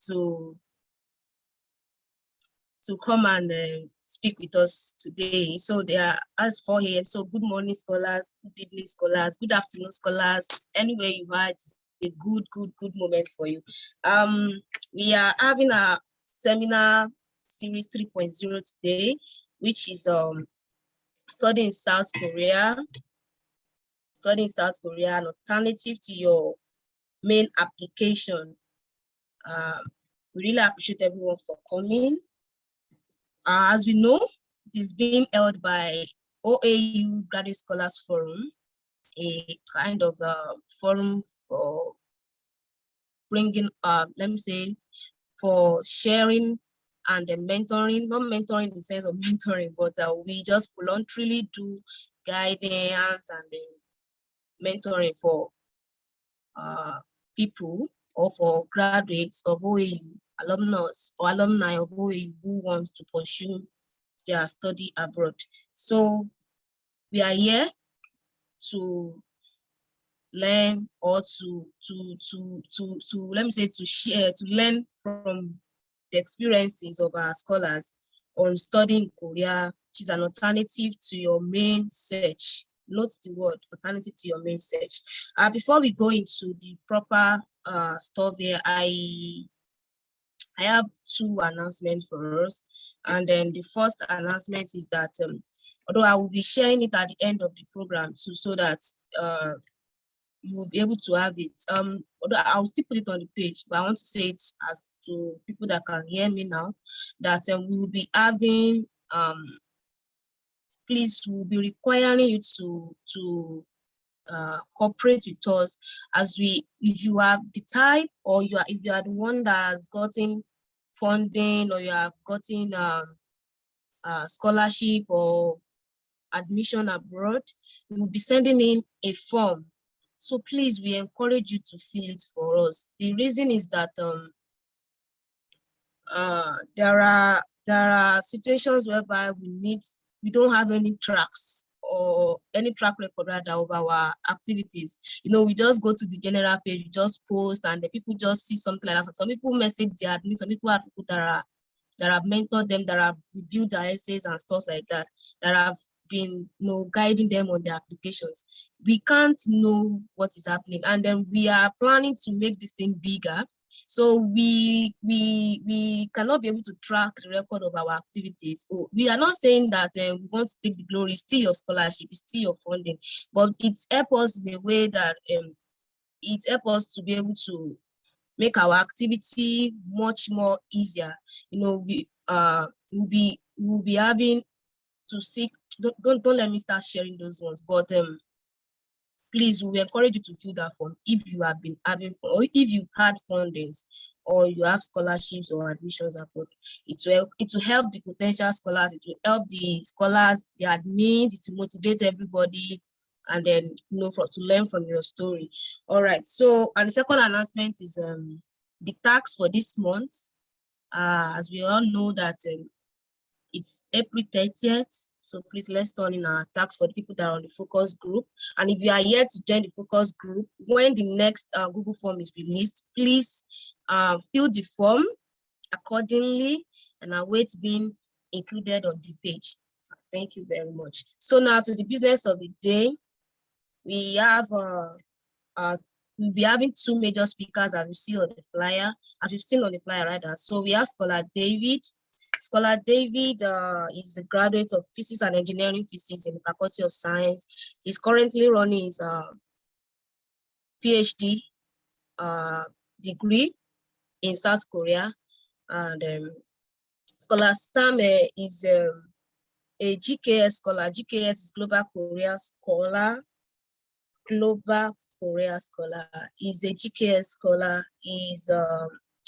to come and speak with us today. So they are as 4 a.m. So good morning, scholars, good evening, scholars, good afternoon, scholars. Anywhere you are, it's a good moment for you. We are having a seminar series 3.0 today, which is studying South Korea, an alternative to your main application. We really appreciate everyone for coming. As we know, it is being held by OAU Graduate Scholars Forum, a kind of forum for bringing, let me say, for sharing and mentoring, not mentoring in the sense of mentoring, but we just voluntarily do guidance and mentoring for people or for graduates of OAU, alumnus or alumni of OAU who wants to pursue their study abroad. So we are here to learn or to let me say to share, to learn from the experiences of our scholars on studying Korea, which is an alternative to your main search. Note the word alternative to your main search. Before we go into the proper stuff here, I have two announcements for us. And then the first announcement is that although I will be sharing it at the end of the program too, so that you will be able to have it. Although I'll still put it on the page, but I want to say it as to people that can hear me now, that we will be having, please, we'll be requiring you to cooperate with us as if you are the type, or if you are the one that has gotten funding, or you have gotten scholarship or admission abroad, we will be sending in a form. So please, we encourage you to fill it for us. The reason is that there are situations whereby we don't have any tracks or any track record rather of our activities. You know, we just go to the general page, we just post, and the people just see something like that. Some people message their admin, some people have people that have mentored them, that have reviewed their essays and stuff like that, that have been, you know, guiding them on their applications. We can't know what is happening, and then we are planning to make this thing bigger. So we cannot be able to track the record of our activities. We are not saying that we want to take the glory. It's still your scholarship, it's still your funding, but it's help us in a way that it helps us to be able to make our activity much more easier. You know, we'll be having to seek. Don't let me start sharing those ones, but please, we encourage you to fill that form if you have been having, or if you've had fundings, or you have scholarships or admissions abroad. It will help the potential scholars. It will help the scholars, the admins. It will motivate everybody, and then, you know, to learn from your story. All right. So, and the second announcement is the tax for this month. As we all know that it's April 30th. So please, let's turn in our tax for the people that are on the focus group. And if you are yet to join the focus group, when the next Google form is released, please fill the form accordingly and await being included on the page. Thank you very much. So now to the business of the day. We have we'll be having two major speakers as we see on the flyer, as we've seen on the flyer rather. So we have Scholar David. Scholar David is a graduate of Physics and Engineering Physics in the Faculty of Science. He's currently running his PhD degree in South Korea. And Scholar Sam is a GKS scholar. GKS is Global Korea Scholar. Global Korea Scholar. He's a GKS scholar. He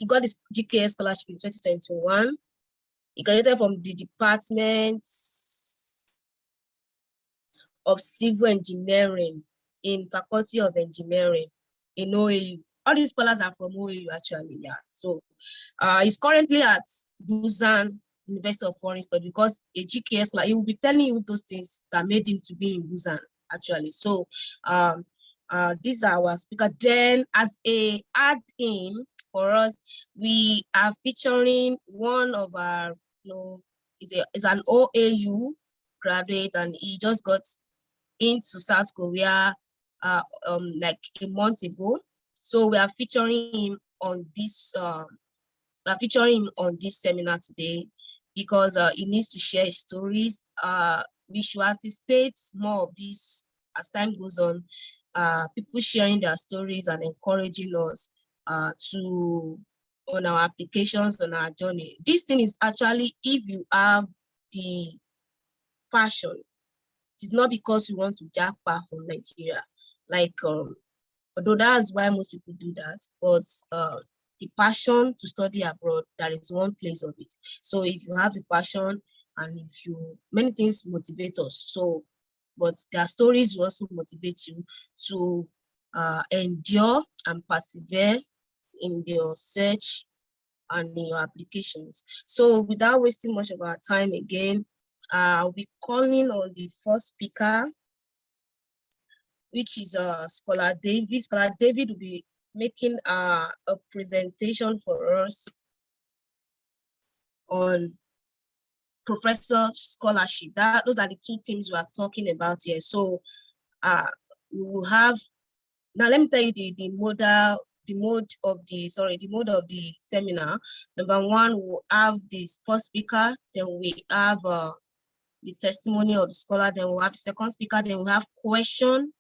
got his GKS scholarship in 2021. He graduated from the Department of Civil Engineering in Faculty of Engineering in OAU. All these scholars are from OAU actually, yeah. So he's currently at Busan University of Foreign Studies, because a GKS scholar, he will be telling you those things that made him to be in Busan actually. So these are our speaker. Then as a add-in, for us, we are featuring one of our, is an OAU graduate, and he just got into South Korea like a month ago. So we are featuring him on this seminar today because he needs to share his stories. We should anticipate more of this as time goes on. People sharing their stories and encouraging us on our applications, on our journey. This thing is actually, if you have the passion, it's not because you want to jackpot from Nigeria. Like, although that's why most people do that, but the passion to study abroad, that is one place of it. So if you have the passion, and many things motivate us. So, but their stories will also motivate you to endure and persevere in your search and in your applications. So without wasting much of our time again, I'll be calling on the first speaker, which is Scholar David. Scholar David will be making a presentation for us on professor scholarship. Those are the two things we are talking about here. So we will have, now let me tell you the mode of the seminar. Number one, we'll have the first speaker, then we have the testimony of the scholar, then we'll have the second speaker, then we'll have question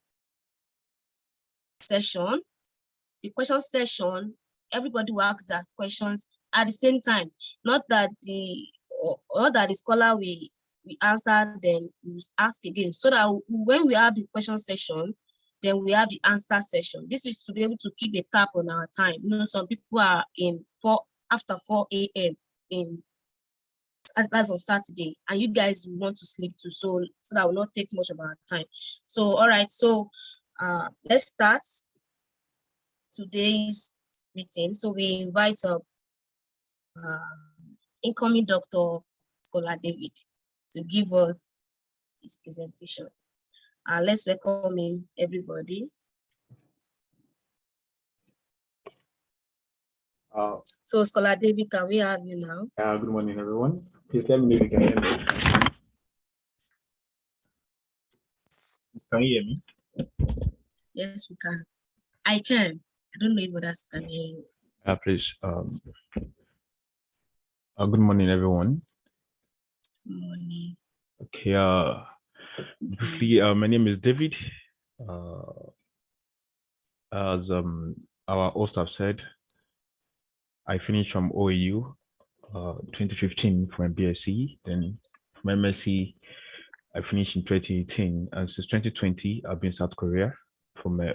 session. The question session, everybody will ask their questions at the same time. Not that the scholar we answer, then we ask again. So that when we have the question session, then we have the answer session. This is to be able to keep a tap on our time. Some people are after 4 a.m. That's on Saturday, and you guys want to sleep too, so that will not take much of our time. So, all right, so let's start today's meeting. So we invite incoming Dr. Scholar David to give us his presentation. Let's welcome him, everybody. So Scholar David, can we have you now? Good morning, everyone. Please let me know if you can hear me. Can you hear me? Yes, we can. I can. I don't know if others can hear you. Please. Good morning, everyone. Good morning. Okay. Briefly, my name is David. As our host have said, I finished from OAU 2015 for my BSc. Then from MSc, I finished in 2018, and since 2020, I've been in South Korea for my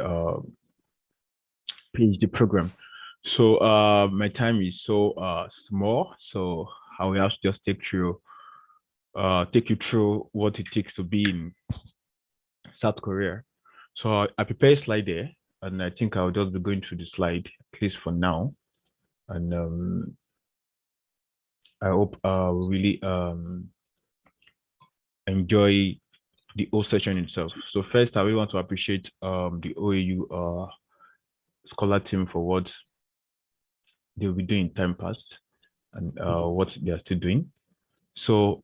PhD program. So my time is so small, so I will have to just take you through what it takes to be in South Korea. So I prepared a slide there, and I think I'll just be going through the slide, at least for now. And I hope really enjoy the whole session itself. So first, I really want to appreciate the OAU scholar team for what they'll be doing in time past and what they are still doing. So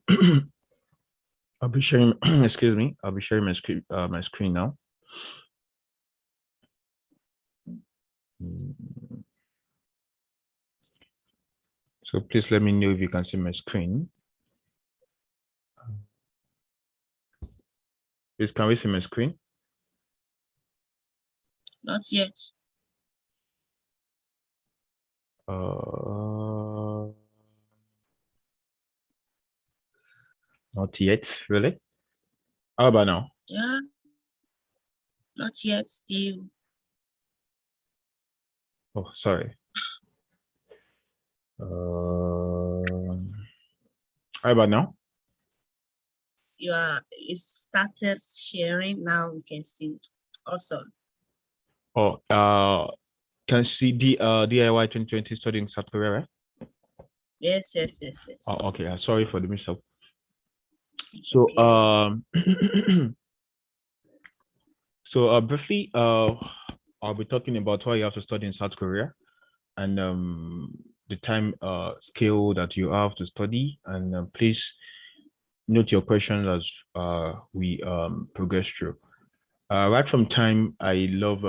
I'll be sharing, excuse me, I'll be sharing my screen now. So please let me know if you can see my screen. Please, can we see my screen? Not yet. Not yet, really? How about now? Yeah. Not yet, still. Oh, sorry. How about now? You started sharing, now we can see. Awesome. Oh, can you see the DIY 2020 studying South Korea, right? Yes. Oh, okay. Sorry for the mix-up. So okay. So briefly, I'll be talking about why you have to study in South Korea, and the time scale that you have to study. And please note your questions as we progress through. Right from time, I love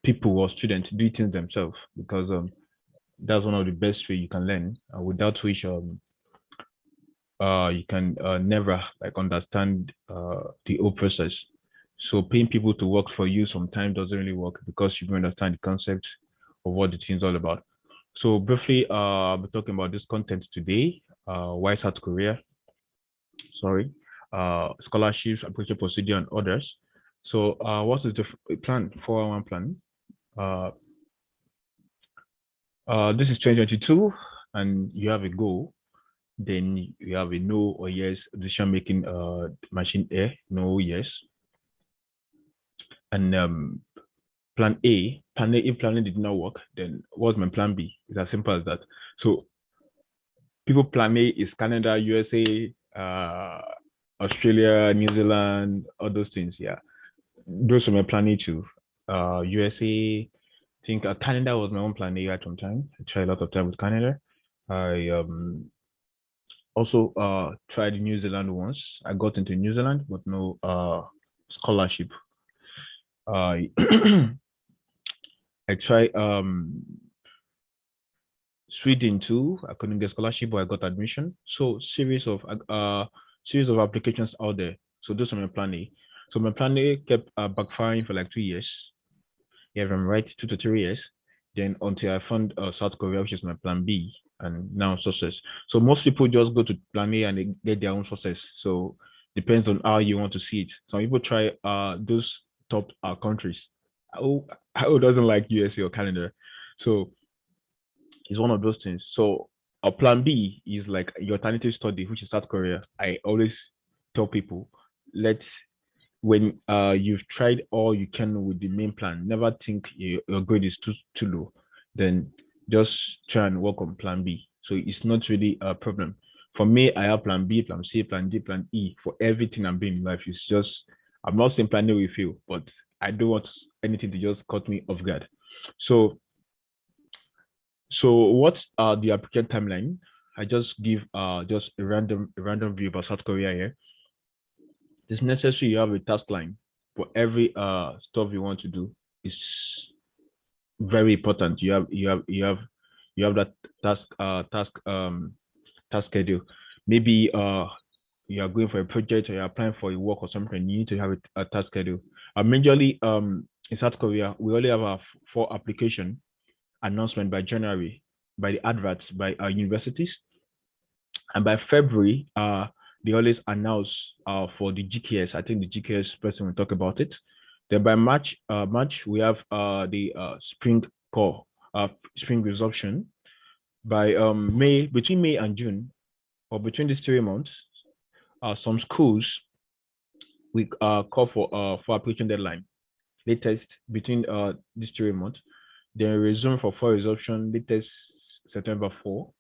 people or students do things themselves, because that's one of the best way you can learn, without which you can never like understand the whole process. So paying people to work for you sometimes doesn't really work, because you don't understand the concept of what the thing's all about. So briefly, I'll be talking about this content today. Why South Korea? Sorry. Scholarships, application procedure, and others. So what is the plan? 411 plan. This is 2022, and you have a goal. Then you have a no or yes decision making machine A, no, yes. And plan A, if plan A did not work, then what's my plan B? It's as simple as that. So people plan A is Canada, USA, Australia, New Zealand, all those things. Yeah, those were my plan A too. USA, I think Canada was my own plan A at one time. I tried a lot of time with Canada. I also tried New Zealand once. I got into New Zealand, but no scholarship. I I tried Sweden too. I couldn't get scholarship, but I got admission. So series of applications out there. So those are my plan A. So my plan A kept backfiring for like 2 years. Yeah, if I'm right, 2 to 3 years. Then until I found South Korea, which is my plan B, and now success. So most people just go to plan A and they get their own success. So depends on how you want to see it. Some people try those top countries. Who doesn't like USA or Canada? So it's one of those things. So our plan B is like your alternative study, which is South Korea. I always tell people, when you've tried all you can with the main plan, never think your grade is too low. Then just try and work on plan B. So it's not really a problem. For me, I have plan B, plan C, plan D, plan E for everything I'm doing in life. It's just, I'm not saying plan A will fail, but I don't want anything to just cut me off guard. So what's the applicant timeline? I just give just a random view about South Korea here. It's necessary you have a task line for every stuff you want to do. It's very important. You have that task schedule. Maybe you are going for a project or you're applying for a work or something, you need to have a task schedule. Majorly in South Korea, we only have a 4 application announcement by January, by the adverts, by our universities. And by February, they always announce for the GKS. I think the GKS person will talk about it. Then by March, we have the spring call, spring resumption. By May, between May and June, or between these 3 months, some schools we call for application deadline latest between these 3 months. Then resume for fall resumption latest September 4,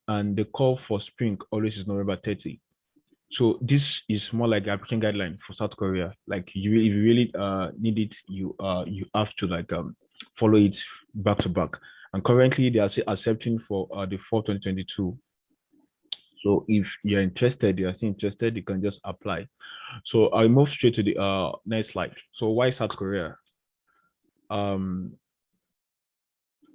and the call for spring always is November 30. So this is more like the application guideline for South Korea. Like if you really need it, you have to like follow it back to back. And currently they are accepting for the fall 2022. So if you're interested, you are still interested, you can just apply. So I'll move straight to the next slide. So why South Korea?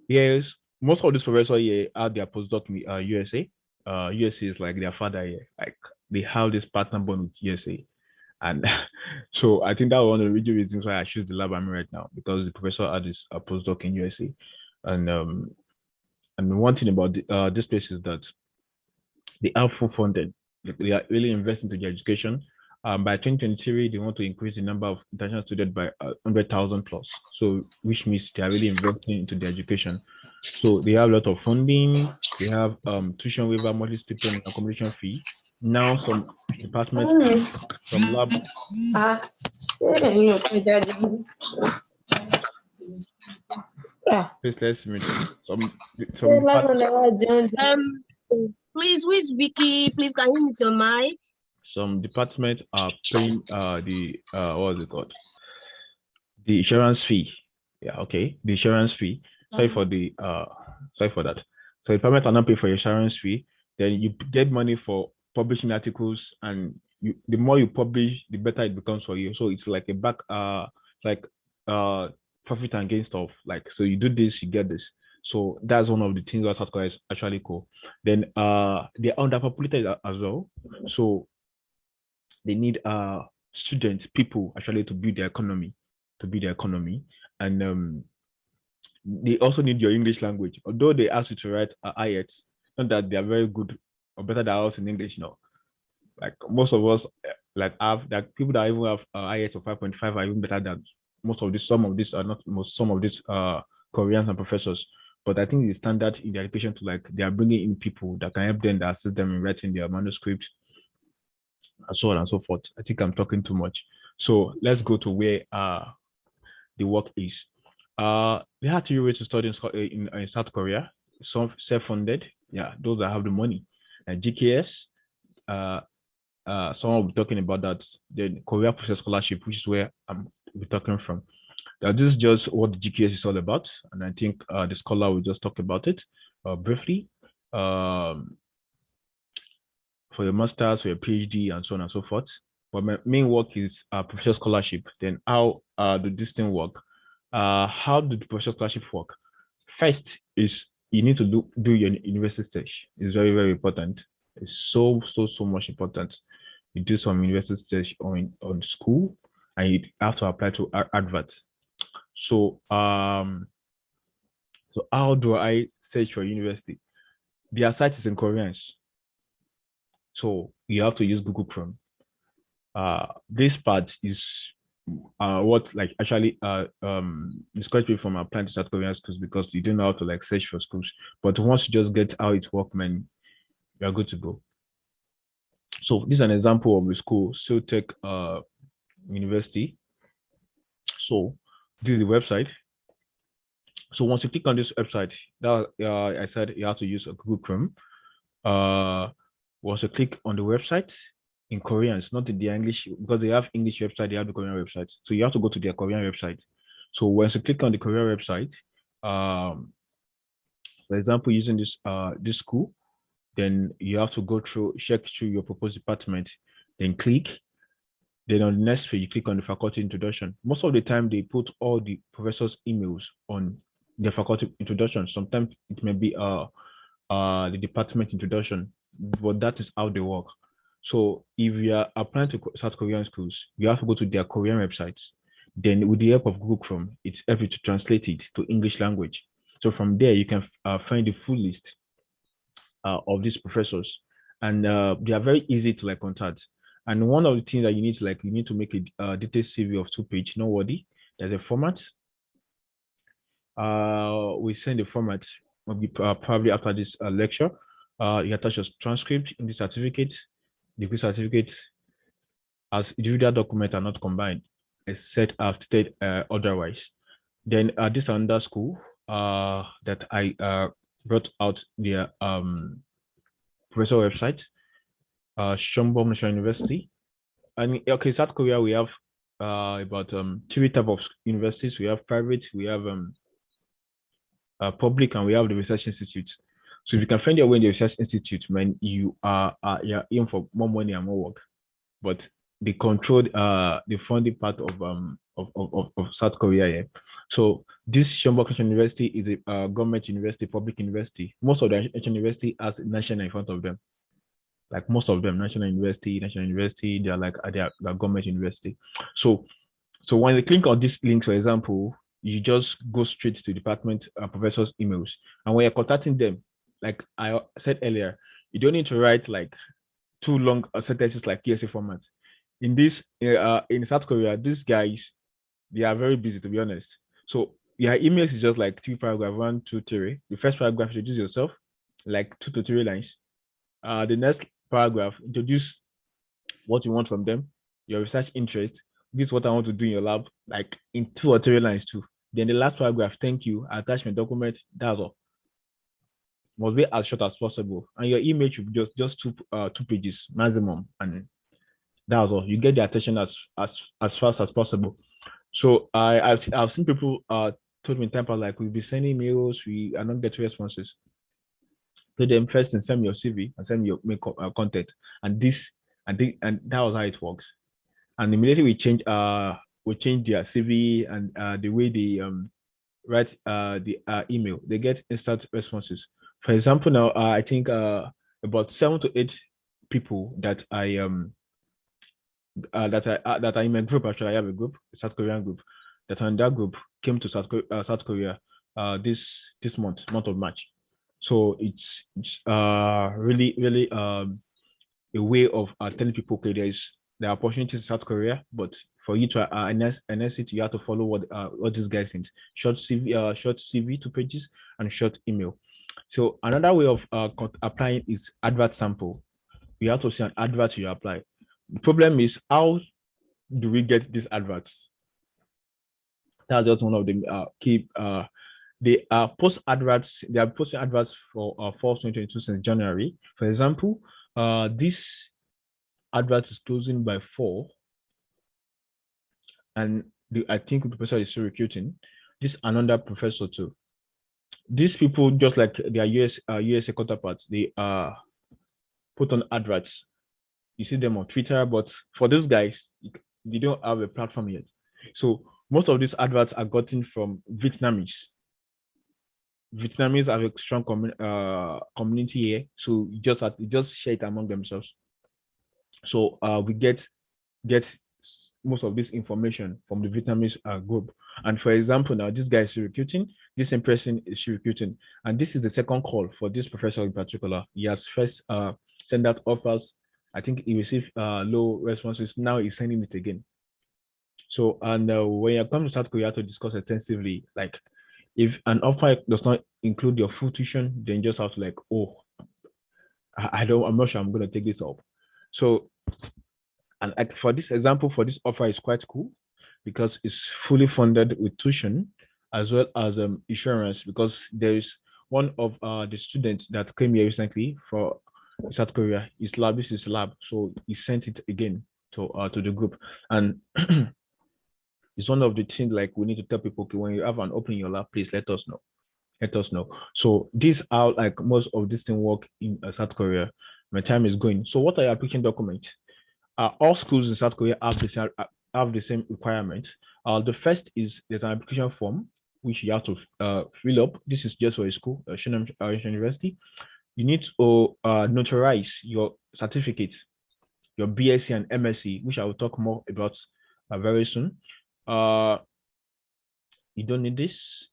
Yes, most of these professors here are their postdoc in USA. USA is like their father here. Like they have this partner bond with USA. And so I think that was one of the major reasons why I choose the lab I'm in right now, because the professor had this postdoc in USA. And one thing about this place is that they are full funded. They are really investing into their education. By 2023, they want to increase the number of international students by 100,000 plus. So, which means they are really investing into their education. So they have a lot of funding. They have tuition waiver, monthly stipend, and accommodation fee. Now some departments, some labs. Please let's meet some please, who is Vicky? Please, can you mute your mic? Some departments are paying the what is it called? The insurance fee. Yeah, okay. The insurance fee. Sorry for the sorry for that. So the department will not pay for your insurance fee. Then you get money for publishing articles, and the more you publish, the better it becomes for you. So it's like a back like uh profit and gain stuff. Like, so you do this, you get this. So that's one of the things that South Korea is actually cool. Then they're underpopulated as well. So they need students, people actually to build their economy, and they also need your English language. Although they ask you to write IELTS, not that they are very good or better than us in English. No, like most of us, like have like people that even have IELTS of 5.5 are even better than most of these. Some of these are not most. Some of these Koreans and professors. But I think the standard in the education to like they are bringing in people that can help them, that assist them in writing their manuscripts and so on and so forth. I think I'm talking too much. So let's go to where the work is. There are two ways to study in South Korea. Some self-funded, yeah, those that have the money. And GKS, someone will be talking about that. The Korea Professor Scholarship, which is where I'm be talking from. This is just what the GKS is all about, and I think the scholar will just talk about it briefly. For your master's, for your PhD, and so on and so forth. But my main work is professional scholarship. Then how do this thing work? How do the professional scholarship work? First is you need to do your university stage. It's very, very important. It's so much important. You do some university stage on school, and you have to apply to Advert. So how do I search for university? Their site is in Koreans. So you have to use Google Chrome. This part is what like actually discourage people from applying to South Korean schools, because you don't know how to like search for schools. But once you just get how it works, man, you're good to go. So this is an example of a school, Tech University. So this is the website. So once you click on this website, that I said you have to use a Google Chrome. Once you click on the website in Korean, it's not in the English, because they have English website, they have the Korean website. So you have to go to their Korean website. So once you click on the Korean website, for example, using this school, then you have to go through, check through your proposed department, then click. Then on the next page, you click on the faculty introduction. Most of the time, they put all the professors' emails on their faculty introduction. Sometimes it may be the department introduction, but that is how they work. So if you are applying to South Korean schools, you have to go to their Korean websites. Then with the help of Google Chrome, it's able to translate it to English language. So from there, you can find the full list of these professors, and they are very easy to like contact. And one of the things that you need to like, you need to make a detailed CV of 2 page. No worry, there's a format. We send the format maybe probably after this lecture. You attach your transcript in the certificate, degree certificate, as individual document are not combined, except I've stated otherwise. Then this another school that I brought out their professor website, Shangbom National University. And okay, South Korea, we have about 3 types of universities. We have private, we have public, and we have the research institutes. So if you can find your way in the research institute, man, you're in for more money and more work. But they control the funding part of South Korea. Yeah. So this Shangbok University is a government university, public university. Most of the university has national in front of them. Like most of them, national university, they're like they're government university. So when you click on this link, for example, you just go straight to department professors' emails. And when you're contacting them, like I said earlier, you don't need to write like too long sentences like PSA format. In South Korea, these guys, they are very busy, to be honest. So your emails is just like 2 paragraphs, 1, 2, 3. The first paragraph, introduce yourself, like 2 to 3 lines. The next paragraph, introduce what you want from them, your research interest. This is what I want to do in your lab, like in 2 or 3 lines too. Then the last paragraph, thank you, attachment document, that's all. Must be as short as possible. And your email should be just 2 pages maximum. And that's all. You get the attention as fast as possible. So I've seen people told me in time, like, we'll be sending mails, we are not getting responses. To them first and send me your CV and send me your makeup content. And that was how it works. And immediately we change their CV and the way they write the email, they get instant responses. For example, now I think about 7 to 8 people that I that are in my group. Actually, I have a group, a South Korean group, that on that group came to South Korea this month of March. So it's really a way of telling people, okay, there are opportunities in South Korea, but for you to NS it, you have to follow what this guy sent. Short CV 2 pages and short email. So another way of applying is Advert Sample. You have to see an advert you apply. The problem is, how do we get these adverts? That's just one of the key. They are post adverts. They are posting adverts for fall 2022 since January. For example, this advert is closing by 4, and I think the professor is still recruiting. This another professor too. These people, just like their USA counterparts, they put on adverts. You see them on Twitter, but for these guys, they don't have a platform yet. So most of these adverts are gotten from Vietnamese. Vietnamese have a strong community here, so you just share it among themselves. So we get most of this information from the Vietnamese group. And for example, now this guy is recruiting, this same person is recruiting, and this is the second call for this professor in particular. He has first sent out offers. I think he received low responses. Now he's sending it again. So, and when you come to South Korea to discuss extensively, like, if an offer does not include your full tuition, then you just have to like, oh, I'm not sure I'm going to take this up. So, and like for this example, for this offer is quite cool because it's fully funded with tuition as well as insurance, because there is one of the students that came here recently for South Korea. His lab, this is lab, so he sent it again to the group, and it's one of the things like we need to tell people, okay, when you have an open in your lab, please let us know. Let us know. So these are like most of this thing work in South Korea. My time is going. So what are your application documents? All schools in South Korea have the same requirement. The first is there's an application form which you have to fill up. This is just for a school, Shinam University. You need to notarize your certificates, your BSc and MSc, which I will talk more about very soon. You don't need this.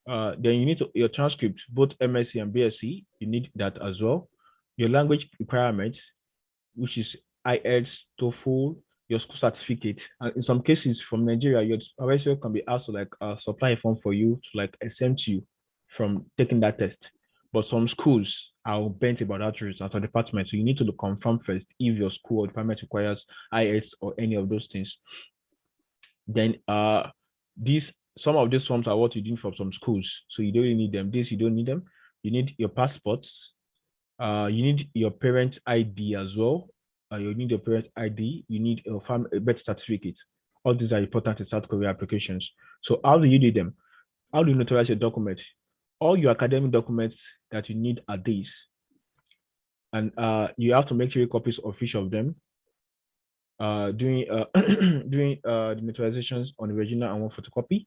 Then you need your transcript, both MSc and BSc. You need that as well. Your language requirements, which is IELTS, TOEFL, your school certificate, and in some cases from Nigeria, your supervisor can be asked to like supply a form for you to like exempt you from taking that test. But some schools are bent about that result or department, so you need to confirm first if your school or department requires IELTS or any of those things. Then some of these forms are what you do from some schools, so you don't really need them. This you don't need them. You need your passports. You need your parent ID as well. You need your parent ID. You need a birth certificate. All these are important in South Korea applications. So how do you do them? How do you notarize your document? All your academic documents that you need are these, and you have to make sure copies of each of them. Doing the notarizations on the original and one photocopy.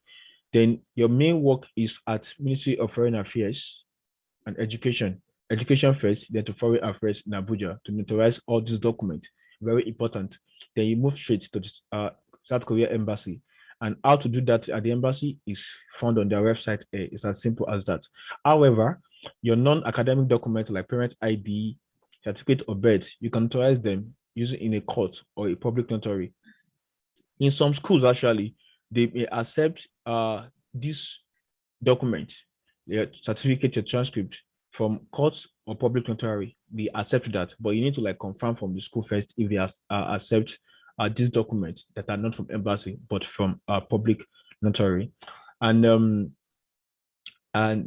Then your main work is at Ministry of Foreign Affairs and Education first, then to Foreign Affairs in Abuja to notarize all these documents. Very important. Then you move straight to the South Korea Embassy. And how to do that at the embassy is found on their website. It's as simple as that. However, your non-academic documents like parent ID, certificate of birth, you can notarize them using in a court or a public notary. In some schools, actually, they may accept this document, your certificate, your transcript from court or public notary. They accept that, but you need to like confirm from the school first if they accept these documents that are not from embassy but from public notary, and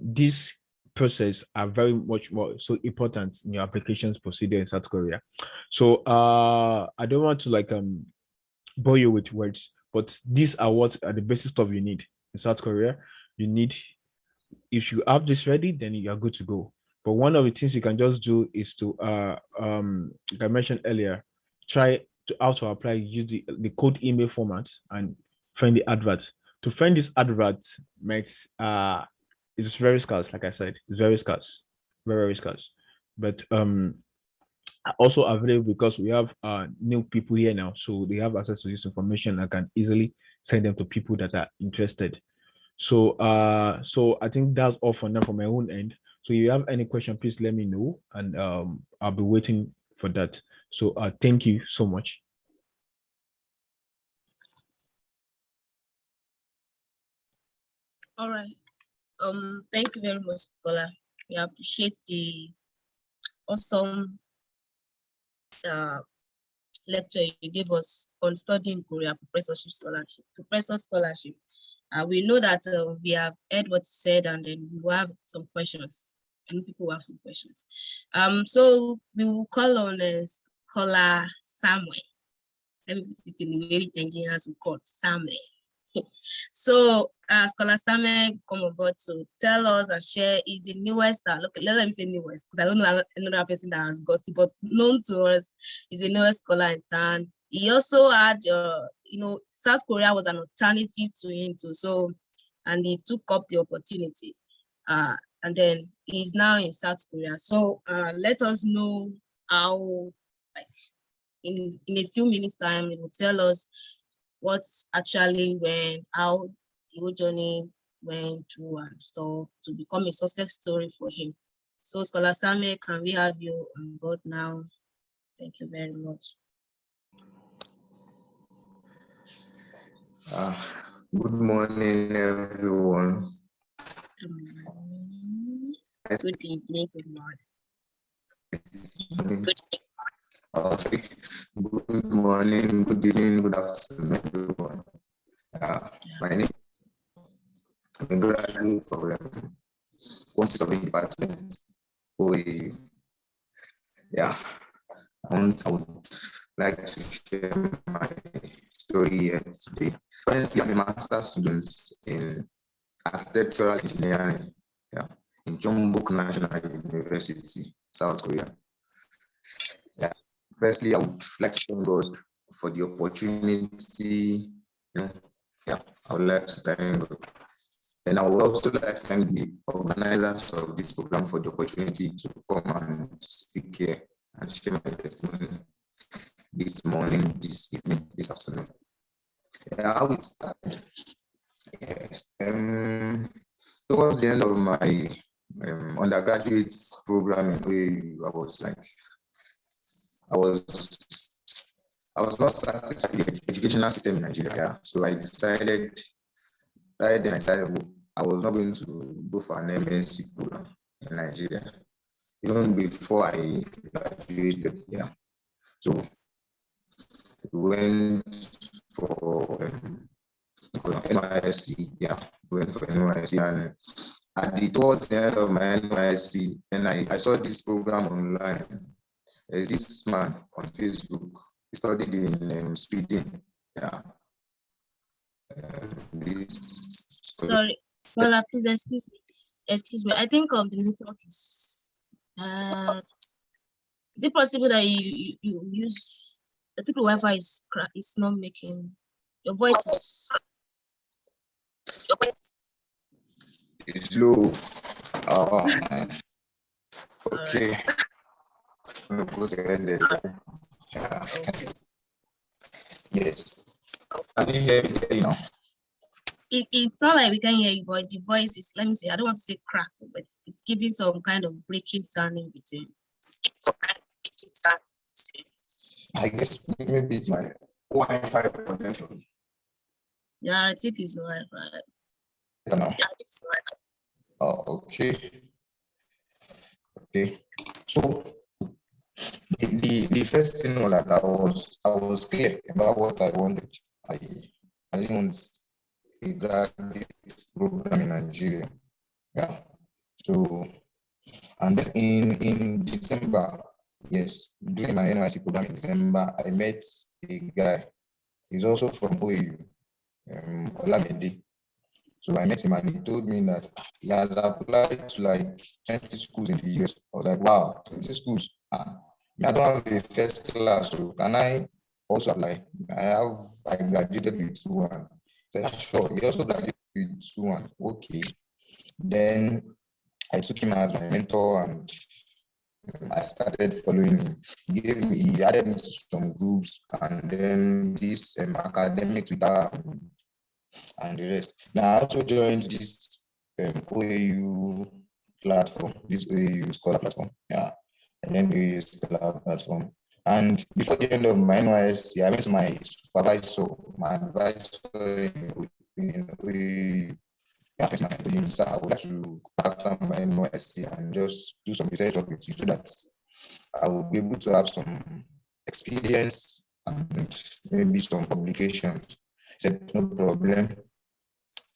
this process are very much more so important in your applications procedure in South Korea. So I don't want to like bore you with words, but these are what are the basic stuff you need in South Korea. you need, if you have this ready, then you are good to go. But one of the things you can just do is to, like I mentioned earlier, try to how to apply, use the code email format and find the advert. To find this advert, makes it's very scarce. Like I said, it's very scarce, very scarce. But also available because we have new people here now, so they have access to this information. I can easily send them to people that are interested. So so I think that's all for now from my own end. So if you have any question, please let me know, and I'll be waiting for that. So thank you so much. All right. Thank you very much, Scholar. We appreciate the awesome lecture you gave us on studying Korea professorship scholarship, professor scholarship. We know that we have heard what you said, and then we will have some questions. And people will have some questions. So we will call on Scholar Samuel. Let me put it in the way Nigerians will call Samuel. So Scholar Samuel come on board to tell us and share is the newest, look, let me say newest, because I don't know another person that has got it, but known to us is the newest scholar in town. He also had, South Korea was an alternative to him too, so, and he took up the opportunity, and then he's now in South Korea. So let us know how, like, in a few minutes time, he will tell us what's actually went, how the whole journey went through and stuff to become a success story for him. So Scholar Samuel, can we have you on board now? Thank you very much. Good morning, everyone. Good morning. Good evening, good morning. Good morning, good evening, good afternoon, everyone. My name is graduate of Quantity Surveying Department, OAU. Yeah, I would like to share my story here today. Currently, I'm a master's student in architectural engineering, in Jeonbuk National University, South Korea. Yeah. Firstly, I would like to thank God for the opportunity. I would like to thank God. And I would also like to thank the organizers of this program for the opportunity to come and speak here and share my testimony this morning, this evening, this afternoon. I would start. Yes. Towards the end of my undergraduate program in OAU, I was not satisfied with the educational system in Nigeria. So I decided, I was not going to go for an MSc program in Nigeria, even before I graduated. So we went for NYSC, and towards the end of my NYSC, and I saw this program online. There's this man on Facebook. He studied in Sweden. Sorry, Paula, please excuse me. Excuse me. I think the network is. Is it possible that you use? I think the Wi-Fi is not making your voice is. It's low. Okay. Yes. Can you hear me now? It's not like we can hear you, but the voice is, let me see, I don't want to say crack, but it's giving some kind of breaking sound in between. I guess maybe it's my Wi-Fi connection. Yeah, I think it's Wi-Fi. I don't know. Oh, okay. Okay. So the first thing was that I was clear about what I wanted. I didn't want a graduate program in Nigeria. So, and then in December, yes, during my NYC program in December, I met a guy. He's also from OAU, Olamide. So I met him and he told me that he has applied to like 20 schools in the US. I was like, wow, 20 schools. I don't have a first class, so can I also apply? I graduated with 2-1. He said, sure. He also graduated with 2-1. Okay. Then I took him as my mentor and I started following him. He added me to some groups and then this academic Twitter and the rest. Now I also joined this OAU platform, this OAU Scholar platform. Yeah, and then OAU Scholar platform. And before the end of my NYSC, I went to my supervisor, my advisor in OAU. I told him, sir, I would like to after my NYSC and just do some research work with you so that I will be able to have some experience and maybe some publications. He said, no problem.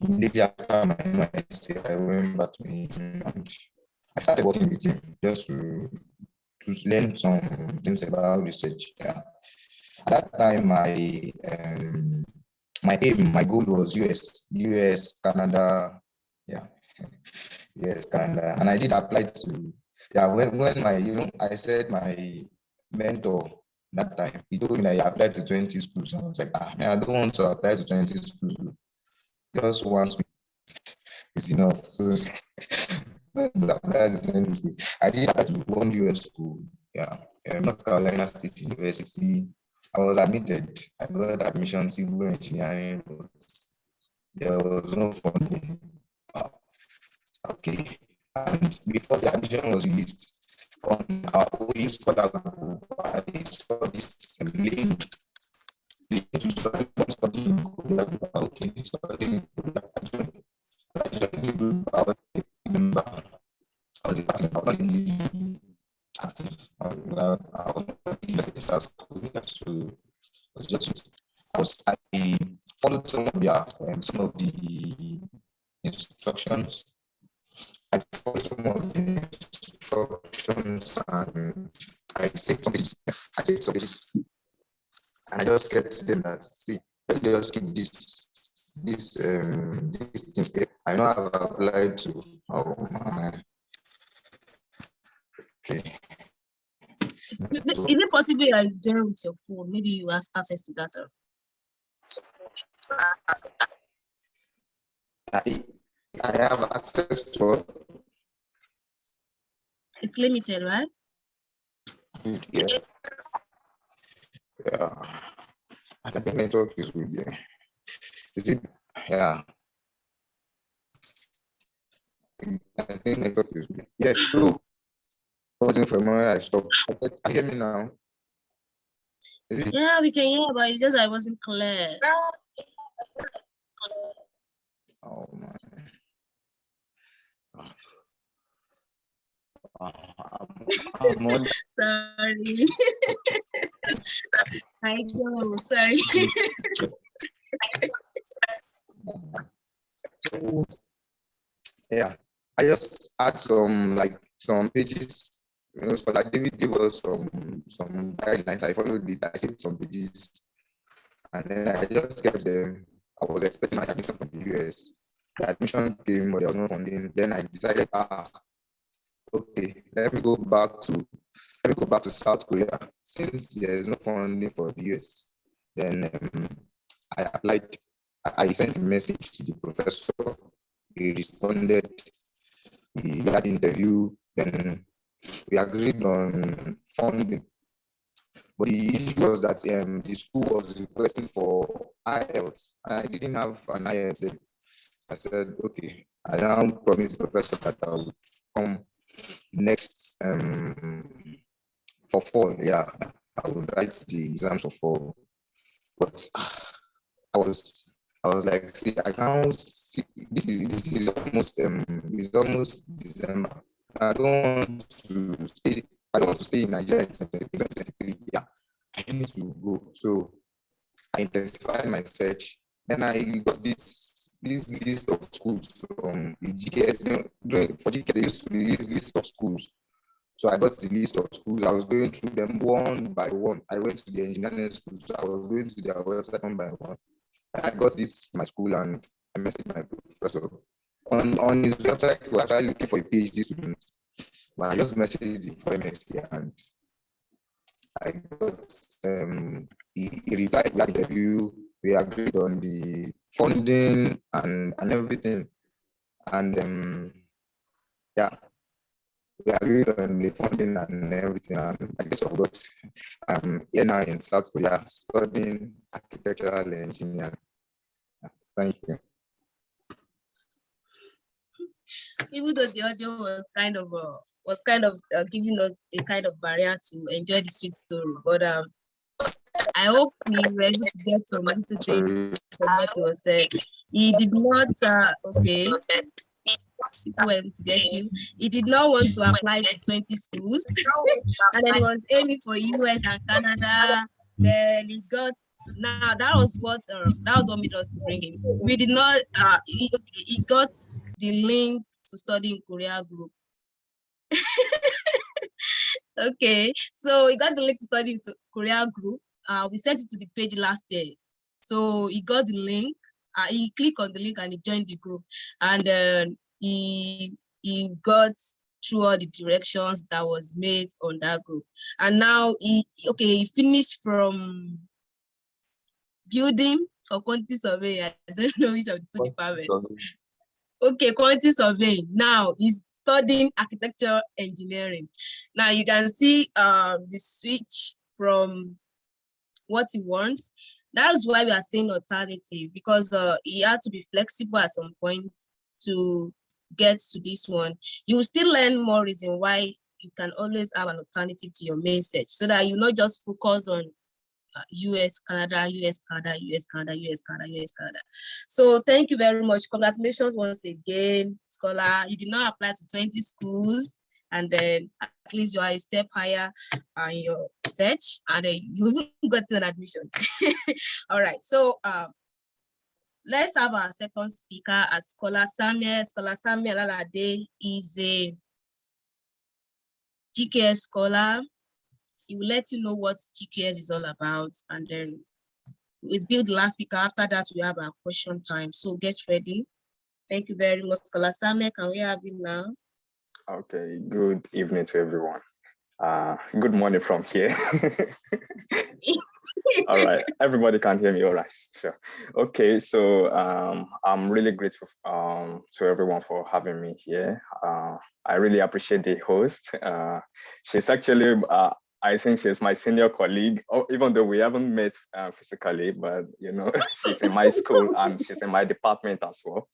Immediately after my NYSC, I went back to him and I started working with him just to learn some things about research. Yeah. At that time, my goal was US, Canada, yeah, US, Canada, and I did apply to, yeah. When I said my mentor that time, he told me that he applied to 20 schools. I was like, man, I don't want to apply to 20 schools. Just once is enough. So let's apply to 20 schools. I did apply to one US school, yeah, North Carolina State University. I was admitted. I got admission civil engineering, but there was no funding. Okay. And before the admission was released on our OAU Scholar group, I saw this link to study in Korea. Okay, studying in Korea. I was a member. I was a participant. Active. I was in South Korea, so I followed some of the instructions. I followed some of the instructions and I saved some pages. And I just kept them that see, let me just keep these things here. I know I've applied to okay. Is it possible I join with your phone? Maybe you have access to data. I have access to it. It's limited, right? Yeah. Yeah. I think the network is good. Yeah. Is it? Yeah. I think network is good. Yes, true. I wasn't familiar. I stopped. I hear me now. Is it? Yeah, we can hear, but it's just I wasn't clear. Oh man. I'm on. Sorry. I know, sorry. Yeah, I just add some pages. You know, so like David gave us some guidelines. I followed it. I saved some pages, and then I just kept them. I was expecting my admission from the US. The admission came, but there was no funding. Then I decided, okay, let me go back to South Korea since there is no funding for the US. Then I applied. I sent a message to the professor. He responded. We had an interview. Then we agreed on funding. But the issue was that the school was requesting for IELTS. I didn't have an IELTS then. I said, okay. I now promised the professor that I would come next for fall. Yeah, I would write the exams for fall. But I was like, see, I can't see this is almost December. I don't want to stay in Nigeria. Yeah, I need to go. So I intensified my search. Then I got this list of schools from the GKS. For GKS, they used to release list of schools. So I got the list of schools. I was going through them one by one. I went to the engineering schools. So I was going to their website one by one. I got this my school and I messaged my professor. On his website, he was actually looking for a PhD student. But I just messaged him for MSc, and I got he replied, we had an interview, we agreed on the funding and everything. And yeah, we agreed on the funding and everything. And I guess I got here now in South Korea studying architectural engineering. Thank you. Even though the audio was kind of giving us a kind of barrier to enjoy the sweet story, but I hope we were able to get some little things from what was said. He did not okay. People were able to get you. He did not want to apply to 20 schools, and then he was aiming for US and Canada. Then he got now that was what made us to bring him. We did not. He got the link to study in Korea group. Okay, so he got the link to study in Korea group. We sent it to the page last year. So he got the link. He clicked on the link and he joined the group. And he got through all the directions that was made on that group. And now he finished from building or quantity survey. I don't know which of the two departments. Okay, quantity surveying. Now he's studying architectural engineering. Now you can see the switch from what he wants. That's why we are saying alternative, because he had to be flexible at some point to get to this one. You will still learn more reason why you can always have an alternative to your main search, so that you not just focus on US, Canada, US, Canada, US, Canada, US, Canada, US, Canada. So thank you very much. Congratulations once again, Scholar. You did not apply to 20 schools, and then at least you are a step higher in your search, and you even got an admission. All right, so let's have our second speaker as Scholar Samuel. Scholar Samuel Alade is a GKS scholar. He will let you know what GKS is all about, and then it's Bill the last speaker. After that, we have our question time. So get ready. Thank you very much, Scholar Samuel. Can we have you now? Okay, good evening to everyone. Good morning from here. All right, everybody can hear me, all right, sure. Okay, so I'm really grateful to everyone for having me here. I really appreciate the host. She's actually, I think she's my senior colleague, even though we haven't met physically, but you know, she's in my school and she's in my department as well.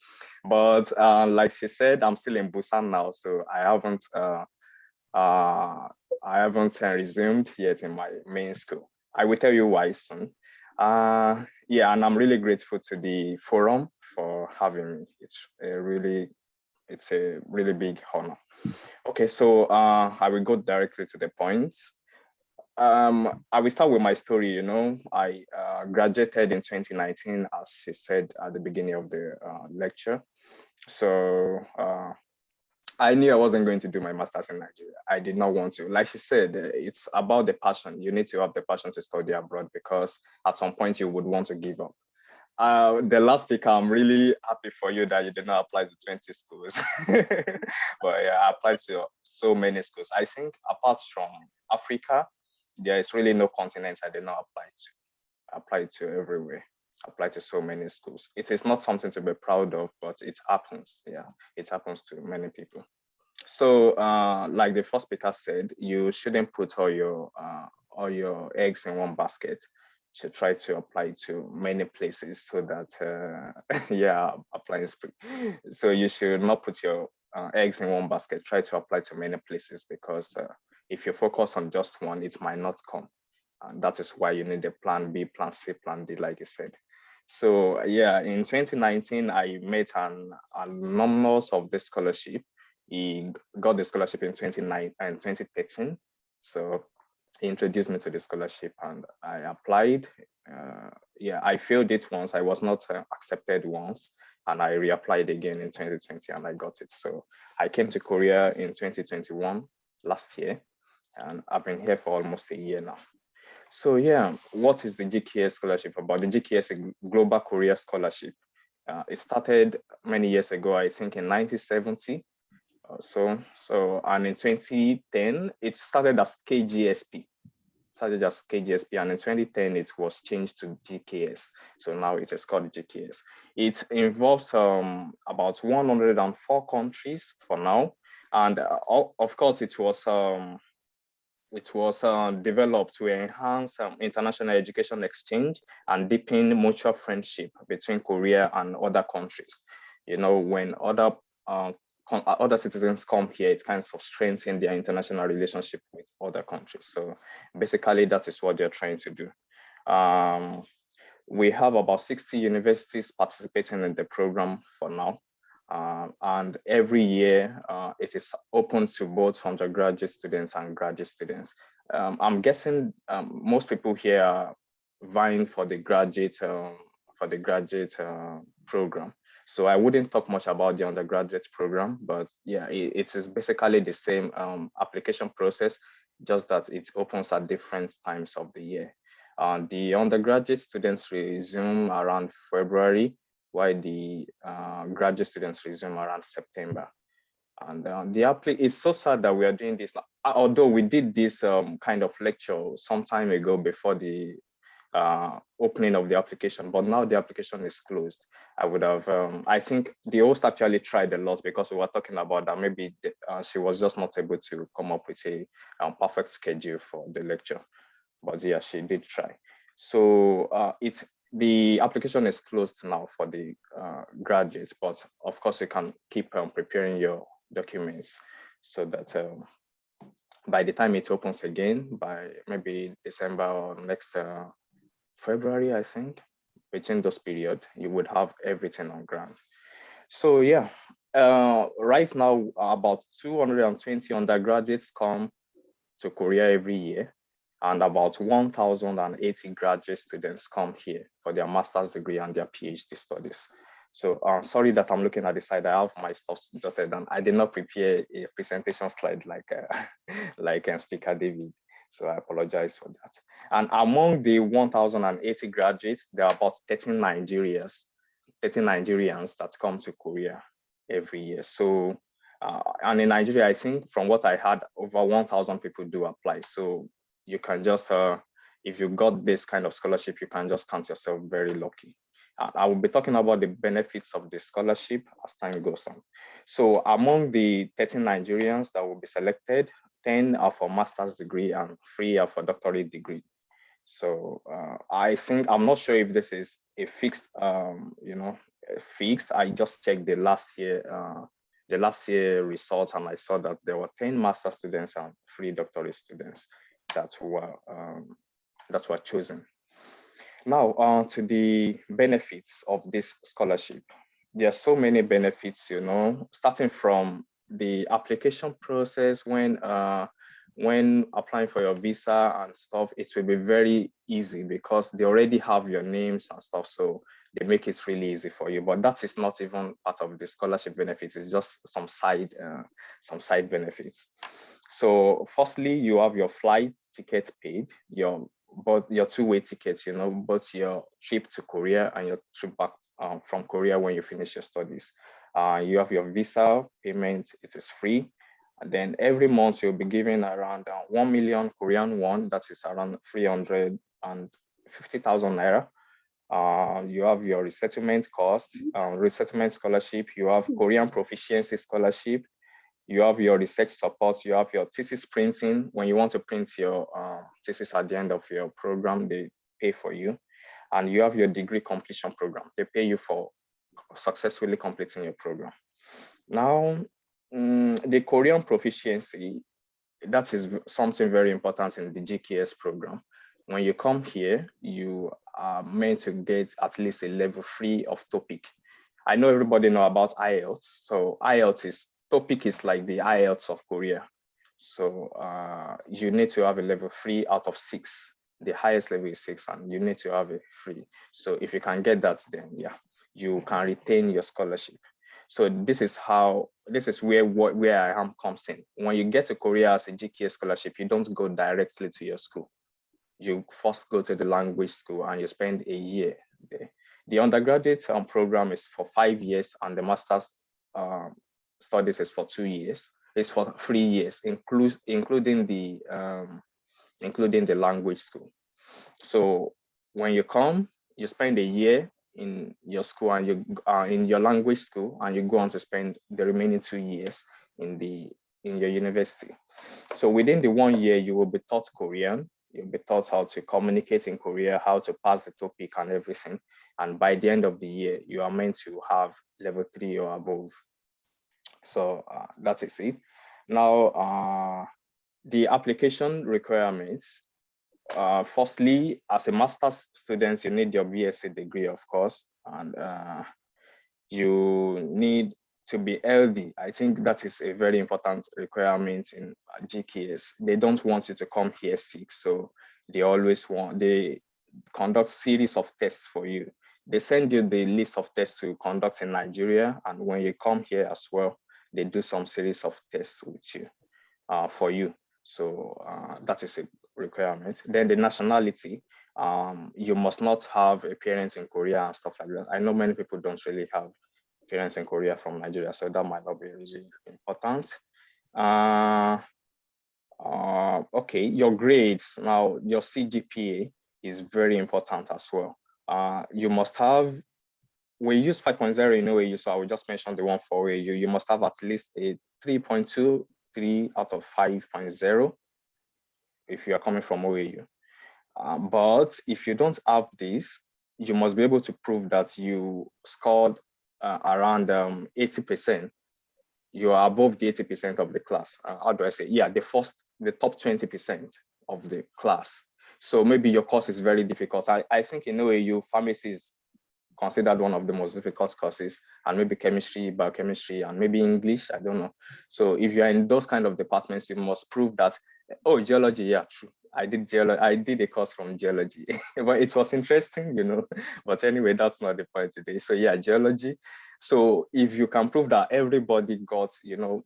But like she said, I'm still in Busan now, so I haven't resumed yet in my main school. I will tell you why soon. Yeah, and I'm really grateful to the forum for having me. It's a really big honor. Okay, so I will go directly to the points. I will start with my story. You know, I graduated in 2019, as she said at the beginning of the lecture. So I knew I wasn't going to do my master's in Nigeria. I did not want to. Like she said, it's about the passion. You need to have the passion to study abroad, because at some point you would want to give up. The last speaker, I'm really happy for you that you did not apply to 20 schools. But yeah, I applied to so many schools. I think apart from Africa, there is really no continent I did not apply to. I applied to everywhere. Applied to so many schools. It is not something to be proud of, but it happens. Yeah, it happens to many people. So like the first speaker said, you shouldn't put all your eggs in one basket. You should try to apply to many places, so that yeah, applying is free. So you should not put your eggs in one basket. Try to apply to many places, because if you focus on just one, it might not come. And that is why you need a plan B, plan C, plan D, like you said. So yeah, in 2019, I met an alumnus of the scholarship. He got the scholarship in 2013. So he introduced me to the scholarship and I applied. Yeah, I failed it once. I was not accepted once, and I reapplied again in 2020 and I got it. So I came to Korea in 2021, last year, and I've been here for almost a year now. So yeah, what is the GKS scholarship about? The GKS Global Korea Scholarship. It started many years ago, I think in 1970. And in 2010, it started as KGSP. And in 2010 it was changed to GKS. So now it is called GKS. It involves about 104 countries for now, and of course it was developed to enhance international education exchange and deepen mutual friendship between Korea and other countries. You know, when other citizens come here, it kind of strengthens their international relationship with other countries. So basically, that is what they're trying to do. We have about 60 universities participating in the program for now. And every year, it is open to both undergraduate students and graduate students. I'm guessing most people here are vying for the graduate program. So I wouldn't talk much about the undergraduate program, but yeah, it is basically the same application process, just that it opens at different times of the year. The undergraduate students resume around February, while the graduate students resume around September. And it's so sad that we are doing this, although we did this kind of lecture some time ago before the opening of the application, but now the application is closed. I would have, I think the host actually tried a lot, because we were talking about that maybe she was just not able to come up with a perfect schedule for the lecture. But yeah, she did try. So the application is closed now for the graduates, but of course you can keep preparing your documents so that by the time it opens again, by maybe December or next February, I think, between those periods, you would have everything on ground. So yeah, right now, about 220 undergraduates come to Korea every year, and about 1,080 graduate students come here for their master's degree and their PhD studies. So sorry that I'm looking at the side. I have my stuff jotted down. I did not prepare a presentation slide like Speaker David. So I apologize for that. And among the 1,080 graduates, there are about 13 Nigerians that come to Korea every year. So, and in Nigeria, I think from what I heard, over 1,000 people do apply. So you can just, if you got this kind of scholarship, you can just count yourself very lucky. I will be talking about the benefits of the scholarship as time goes on. So among the 13 Nigerians that will be selected, 10 are for master's degree and 3 are for doctorate degree. So I think, I'm not sure if this is a fixed, fixed. I just checked the last year results, and I saw that there were 10 master students and 3 doctorate students that were chosen. Now, to the benefits of this scholarship. There are so many benefits, starting from the application process. When applying for your visa and stuff, it will be very easy because they already have your names and stuff, so they make it really easy for you. But that is not even part of the scholarship benefits. It's just some side benefits. So firstly, you have your flight ticket paid, your two-way tickets, both your trip to Korea and your trip back from Korea when you finish your studies. You have your visa payment, it is free. And then every month you'll be given around 1 million Korean won, that is around 350,000 naira. You have your resettlement cost, resettlement scholarship, you have Korean proficiency scholarship, you have your research support, you have your thesis printing. When you want to print your thesis at the end of your program, they pay for you. And you have your degree completion program. They pay you for successfully completing your program. Now, the Korean proficiency, that is something very important in the GKS program. When you come here, you are meant to get at least a level 3 of TOPIK. I know everybody know about IELTS. So TOPIK is like the IELTS of Korea. So you need to have a level 3 out of 6. The highest level is 6, and you need to have a 3. So if you can get that, then yeah, you can retain your scholarship. So this is where I am comes in. When you get to Korea as a GKS scholarship, you don't go directly to your school. You first go to the language school and you spend a year there. The undergraduate program is for 5 years, and the master's studies is for 2 years. It's for 3 years, including the language school. So when you come, you spend a year in your school and you in your language school, and you go on to spend the remaining 2 years in your university. So within the 1 year, you will be taught Korean. You'll be taught how to communicate in Korea, how to pass the topic and everything. And by the end of the year, you are meant to have level 3 or above. So that is it. Now, the application requirements. Firstly, as a master's student, you need your BSc degree, of course, and you need to be healthy. I think that is a very important requirement in GKS. They don't want you to come here sick, so they conduct series of tests for you. They send you the list of tests to conduct in Nigeria, and when you come here as well, they do some series of tests with you, for you. So that is a requirement. Then the nationality, you must not have a parent in Korea and stuff like that. I know many people don't really have parents in Korea from Nigeria, so that might not be really important. Okay, your grades. Now, your CGPA is very important as well. You must have, we use 5.0 in OAU, so I will just mention the one for OAU. You must have at least a 3.23 out of 5.0 if you are coming from OAU. But if you don't have this, you must be able to prove that you scored around 80%. You are above the 80% of the class. How do I say? Yeah, the top 20% of the class. So maybe your course is very difficult. I think in OAU, pharmacy is considered one of the most difficult courses, and maybe chemistry, biochemistry, and maybe English, I don't know. So if you are in those kind of departments, you must prove that, oh, geology, yeah, true. I did a course from geology, but it was interesting, you know. But anyway, that's not the point today. So yeah, geology. So if you can prove that everybody got, you know,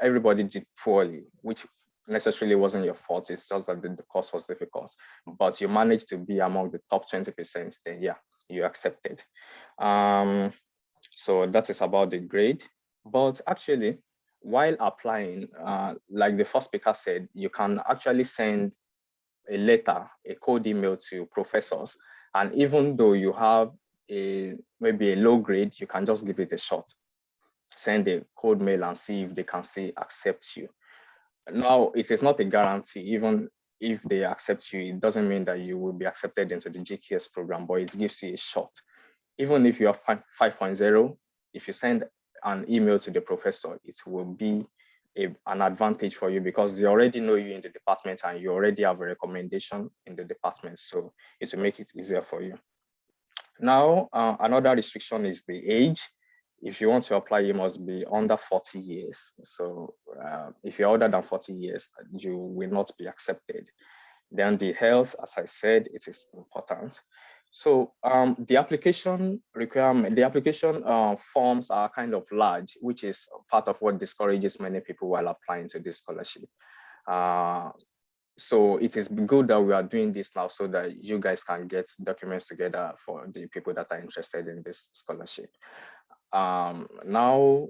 everybody did poorly, which necessarily wasn't your fault, it's just that the course was difficult, but you managed to be among the top 20%, then yeah, you accepted. So that is about the grade. But actually, while applying, like the first speaker said, you can actually send a letter, a cold email to professors. And even though you have maybe a low grade, you can just give it a shot. Send a cold mail and see if they can accept you. Now, it is not a guarantee. Even if they accept you, it doesn't mean that you will be accepted into the GKS program, but it gives you a shot. Even if you are 5.0, if you send an email to the professor, it will be an advantage for you because they already know you in the department and you already have a recommendation in the department. So it will make it easier for you. Now, another restriction is the age. If you want to apply, you must be under 40 years. So if you're older than 40 years, you will not be accepted. Then the health, as I said, it is important. So the application requirement, the application forms are kind of large, which is part of what discourages many people while applying to this scholarship. So it is good that we are doing this now so that you guys can get documents together for the people that are interested in this scholarship. Now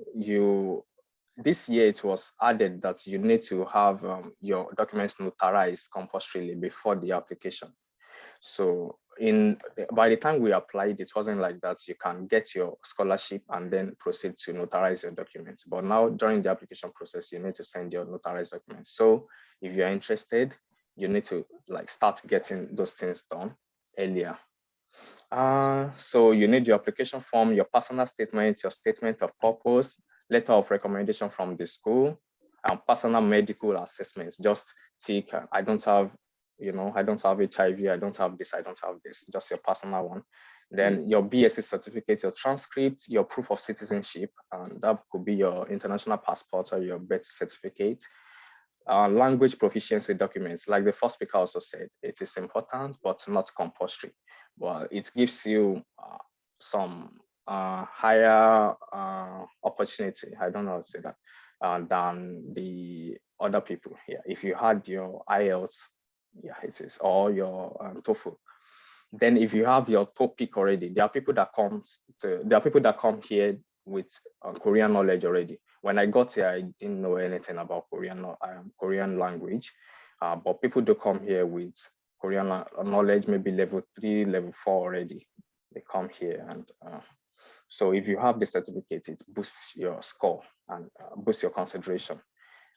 this year it was added that you need to have your documents notarized compulsorily before the application. So by the time we applied, it wasn't like that. You can get your scholarship and then proceed to notarize your documents. But now during the application process, you need to send your notarized documents. So if you're interested, you need to start getting those things done earlier. So you need your application form, your personal statement, your statement of purpose, letter of recommendation from the school, and personal medical assessments. Just tick, I don't have HIV, I don't have this, I don't have this, just your personal one. Then your BSc certificate, your transcript, your proof of citizenship, and that could be your international passport or your birth certificate. Language proficiency documents, like the first speaker also said, it is important, but not compulsory. Well, it gives you some higher opportunity, I don't know how to say that, than the other people here. If you had your IELTS, yeah, it is, or your TOEFL. Then if you have your topic already, there are people that come here with Korean knowledge already. When I got here, I didn't know anything about Korean language, but people do come here with Korean knowledge, maybe level 3, level 4 already. They come here, and so if you have the certificate, it boosts your score and boosts your consideration.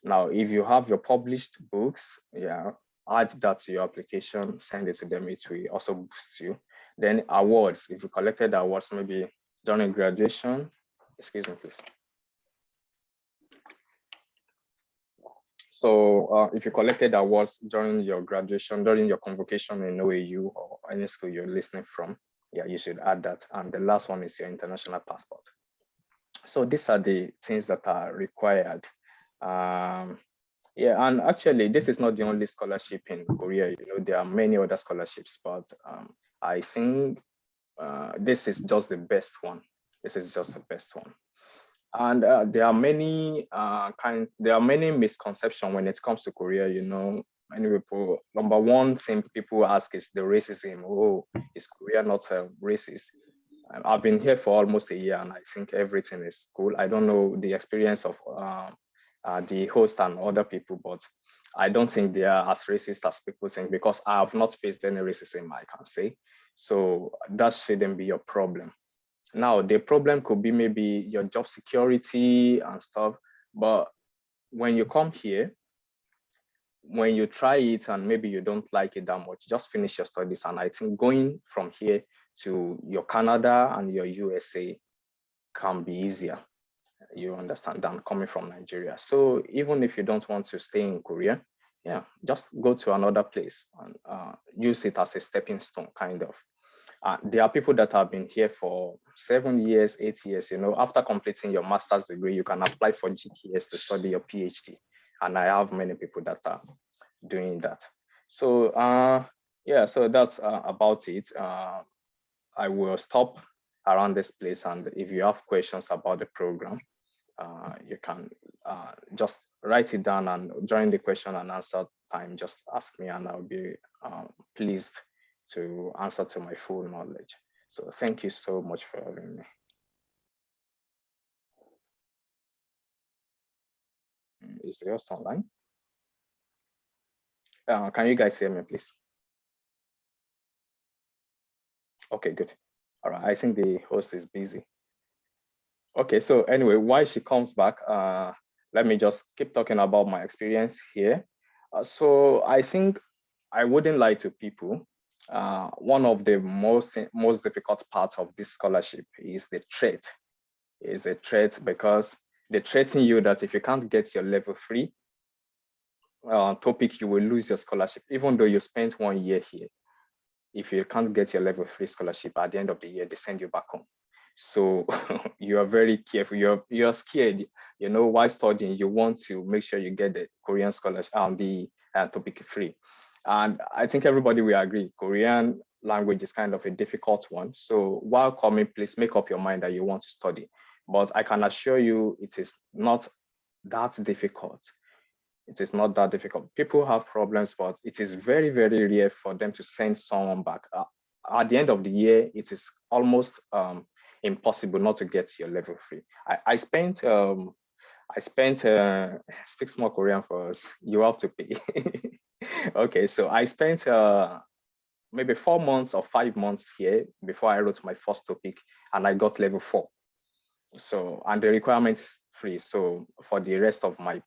Now, if you have your published books, yeah, add that to your application, send it to them, it will also boost you. Then awards, if you collected awards, maybe during graduation, excuse me, please. So if you collected awards during your graduation, during your convocation in OAU or any school you're listening from, yeah, you should add that. And the last one is your international passport. So these are the things that are required. Yeah, and actually, this is not the only scholarship in Korea. You know, there are many other scholarships, but I think this is just the best one. This is just the best one. And there are many misconceptions when it comes to Korea. You know, many people. Number one thing people ask is the racism. Oh, is Korea not racist? I've been here for almost a year, and I think everything is cool. I don't know the experience of the host and other people, but I don't think they are as racist as people think, because I have not faced any racism, I can say. So that shouldn't be your problem. Now, the problem could be maybe your job security and stuff, but when you come here, when you try it and maybe you don't like it that much, just finish your studies. And I think going from here to your Canada and your USA can be easier, you understand, than coming from Nigeria. So even if you don't want to stay in Korea, yeah, just go to another place and use it as a stepping stone, kind of. There are people that have been here for 7 years, 8 years. You know, after completing your master's degree, you can apply for GKS to study your PhD. And I have many people that are doing that. So yeah, so that's about it. I will stop around this place, and if you have questions about the program, you can just write it down, and during the question and answer time, just ask me, and I'll be pleased to answer to my full knowledge. So thank you so much for having me. Is the host online? Can you guys hear me, please? Okay, good. All right, I think the host is busy. Okay, so anyway, while she comes back, let me just keep talking about my experience here. So I think I wouldn't lie to people. One of the most difficult parts of this scholarship is the threat. It's a threat because they threaten you that if you can't get your level 3 topic, you will lose your scholarship, even though you spent 1 year here. If you can't get your level 3 scholarship at the end of the year, they send you back home. So you are very careful. You're scared. You know, while studying, you want to make sure you get the Korean scholarship, the topic 3. And I think everybody will agree, Korean language is kind of a difficult one. So while coming, please make up your mind that you want to study. But I can assure you, it is not that difficult. It is not that difficult. People have problems, but it is very, very rare for them to send someone back. At the end of the year, it is almost impossible not to get your level 3. I spent speak small Korean for us. You have to pay. Okay, so I spent maybe 4 months or 5 months here before I wrote my first topic, and I got level 4. So, and the requirements free. So for the rest of my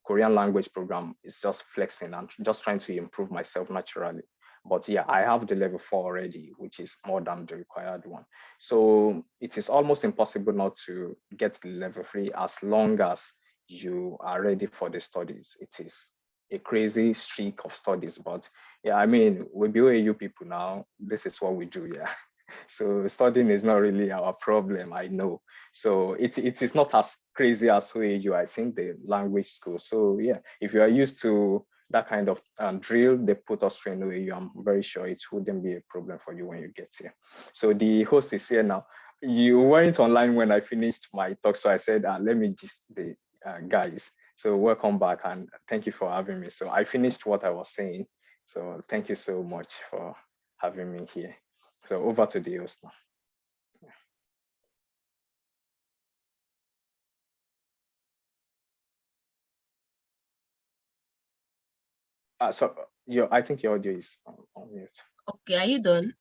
Korean language program, it's just flexing and just trying to improve myself naturally. But yeah, I have the level 4 already, which is more than the required one. So it is almost impossible not to get the level 3 as long as you are ready for the studies. It is a crazy streak of studies, but yeah, I mean, we OAU people now, this is what we do, yeah. So studying is not really our problem, I know. So it is not as crazy as OAU, I think, the language school. So yeah, if you are used to that kind of drill they put us through in OAU, I'm very sure it wouldn't be a problem for you when you get here. So the host is here now. You weren't online when I finished my talk, so I said, let me gist the guys. So welcome back, and thank you for having me. So I finished what I was saying. So thank you so much for having me here. So over to the host now. So I think your audio is on mute. Okay, are you done?